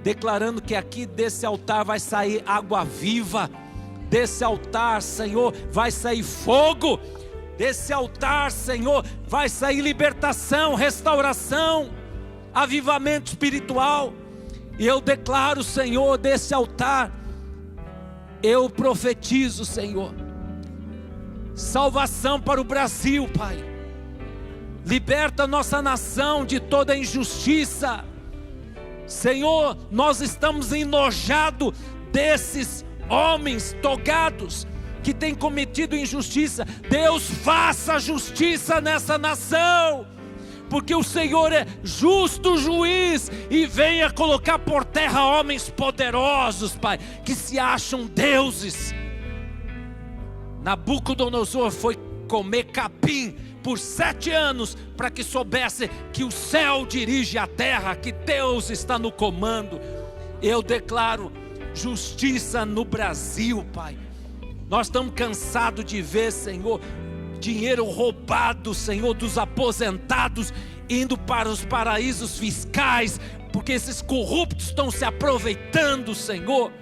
declarando que aqui desse altar vai sair água viva, desse altar, Senhor, vai sair fogo, desse altar, Senhor, vai sair libertação, restauração, avivamento espiritual. E eu declaro, Senhor, desse altar, eu profetizo, Senhor, salvação para o Brasil, Pai. Liberta a nossa nação de toda injustiça. Senhor, nós estamos enojados desses homens togados que têm cometido injustiça. Deus, faça justiça nessa nação, porque o Senhor é justo juiz, e venha colocar por terra homens poderosos, Pai, que se acham deuses. Nabucodonosor foi comer capim por 7 anos, para que soubesse que o céu dirige a terra, que Deus está no comando. Eu declaro justiça no Brasil, Pai. Nós estamos cansados de ver, Senhor, dinheiro roubado, Senhor, dos aposentados, indo para os paraísos fiscais, porque esses corruptos estão se aproveitando, Senhor.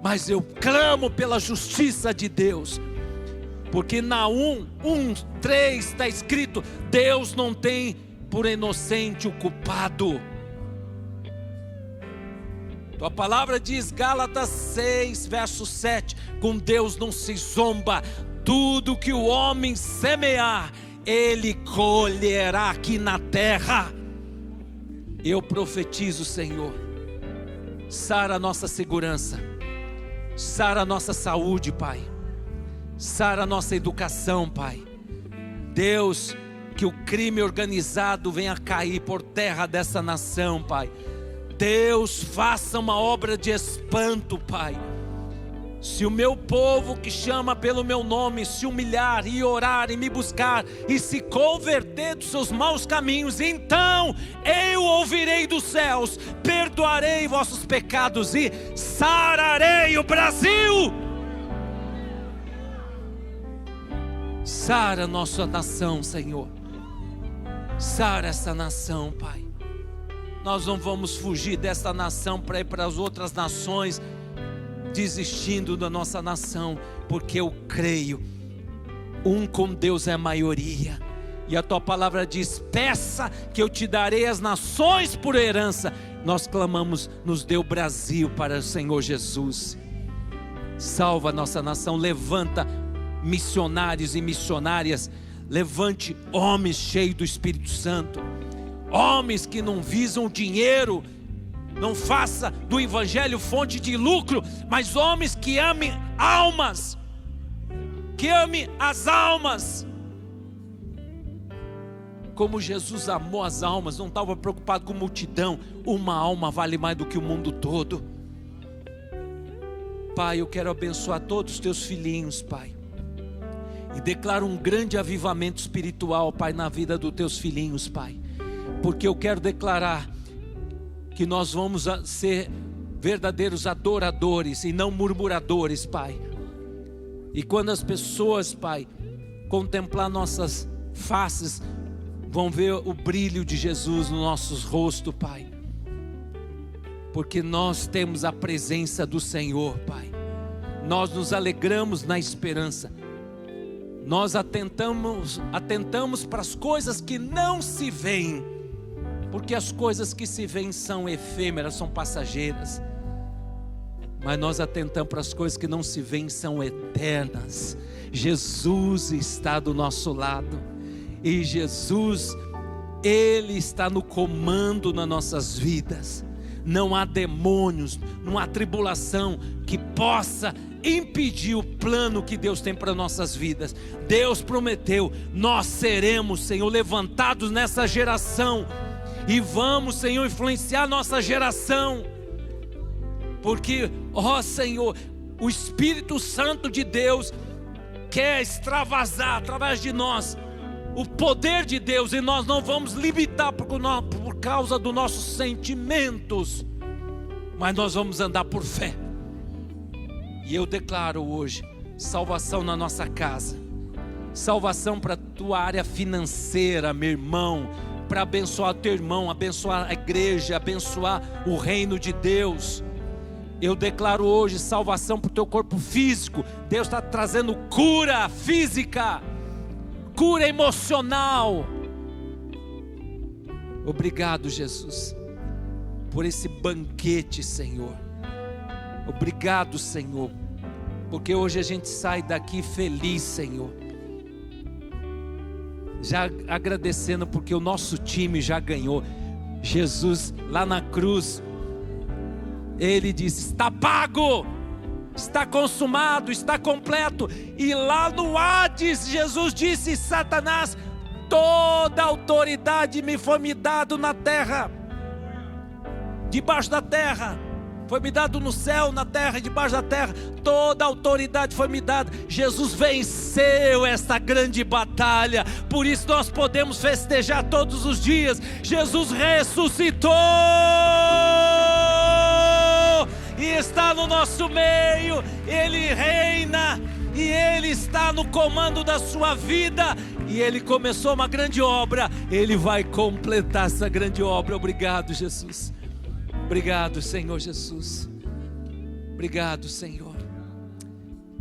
Mas eu clamo pela justiça de Deus, porque Naum 1:3 está escrito: Deus não tem por inocente o culpado. Tua palavra diz, Gálatas 6, verso 7, com Deus não se zomba, tudo que o homem semear, ele colherá aqui na terra. Eu profetizo, Senhor, sara a nossa segurança, sara a nossa saúde, Pai, sara a nossa educação, Pai. Deus, que o crime organizado venha cair por terra dessa nação, Pai. Deus, faça uma obra de espanto, Pai. Se o meu povo que chama pelo meu nome se humilhar e orar e me buscar e se converter dos seus maus caminhos, então eu ouvirei dos céus, perdoarei vossos pecados e sararei o Brasil. Sara nossa nação, Senhor. Sara essa nação, Pai. Nós não vamos fugir dessa nação para ir para as outras nações, desistindo da nossa nação, porque eu creio, com Deus é a maioria, e a tua palavra diz, peça que eu te darei as nações por herança. Nós clamamos, nos dê o Brasil para o Senhor Jesus. Salva a nossa nação, levanta missionários e missionárias, levante homens cheios do Espírito Santo, homens que não visam dinheiro, não faça do evangelho fonte de lucro, mas homens que amem almas, que amem as almas, como Jesus amou as almas, não estava preocupado com multidão. Uma alma vale mais do que o mundo todo. Pai, eu quero abençoar todos os teus filhinhos, Pai, e declaro um grande avivamento espiritual, Pai, na vida dos teus filhinhos, Pai, porque eu quero declarar que nós vamos ser verdadeiros adoradores e não murmuradores, Pai. E quando as pessoas, Pai, contemplar nossas faces, vão ver o brilho de Jesus nos nossos rostos, Pai, porque nós temos a presença do Senhor, Pai. Nós nos alegramos na esperança. Nós atentamos para as coisas que não se veem, porque as coisas que se veem são efêmeras, são passageiras, mas nós atentamos para as coisas que não se veem, são eternas. Jesus está do nosso lado, e Jesus, Ele está no comando nas nossas vidas. não há demônios, não há tribulação que possa impedir o plano que Deus tem para nossas vidas. Deus prometeu, nós seremos, Senhor, levantados nessa geração, e vamos, Senhor, influenciar nossa geração, porque, ó Senhor, o Espírito Santo de Deus quer extravasar através de nós o poder de Deus, e nós não vamos limitar por causa dos nossos sentimentos, mas nós vamos andar por fé. E eu declaro hoje salvação na nossa casa, salvação para a tua área financeira, meu irmão, para abençoar teu irmão, abençoar a igreja, abençoar o reino de Deus. Eu declaro hoje salvação para o teu corpo físico. Deus está trazendo cura física, cura emocional. Obrigado, Jesus, por esse banquete, Senhor. Obrigado, Senhor, porque hoje a gente sai daqui feliz, Senhor, já agradecendo porque o nosso time já ganhou. Jesus lá na cruz, Ele disse, está pago, está consumado, está completo. E lá no Hades, Jesus disse, Satanás, toda autoridade me foi me dado na terra, debaixo da terra, foi me dado no céu, na terra, debaixo da terra, toda autoridade foi me dada. Jesus venceu esta grande batalha, por isso nós podemos festejar todos os dias. Jesus ressuscitou e está no nosso meio. Ele reina e Ele está no comando da sua vida, e Ele começou uma grande obra, Ele vai completar essa grande obra. Obrigado, Jesus. Obrigado, Senhor Jesus. Obrigado, Senhor.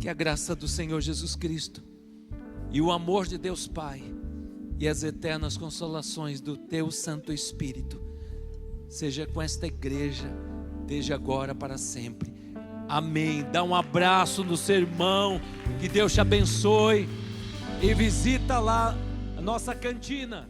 Que a graça do Senhor Jesus Cristo e o amor de Deus Pai e as eternas consolações do Teu Santo Espírito seja com esta igreja, desde agora para sempre. Amém. Dá um abraço no seu irmão, que Deus te abençoe, e visita lá a nossa cantina.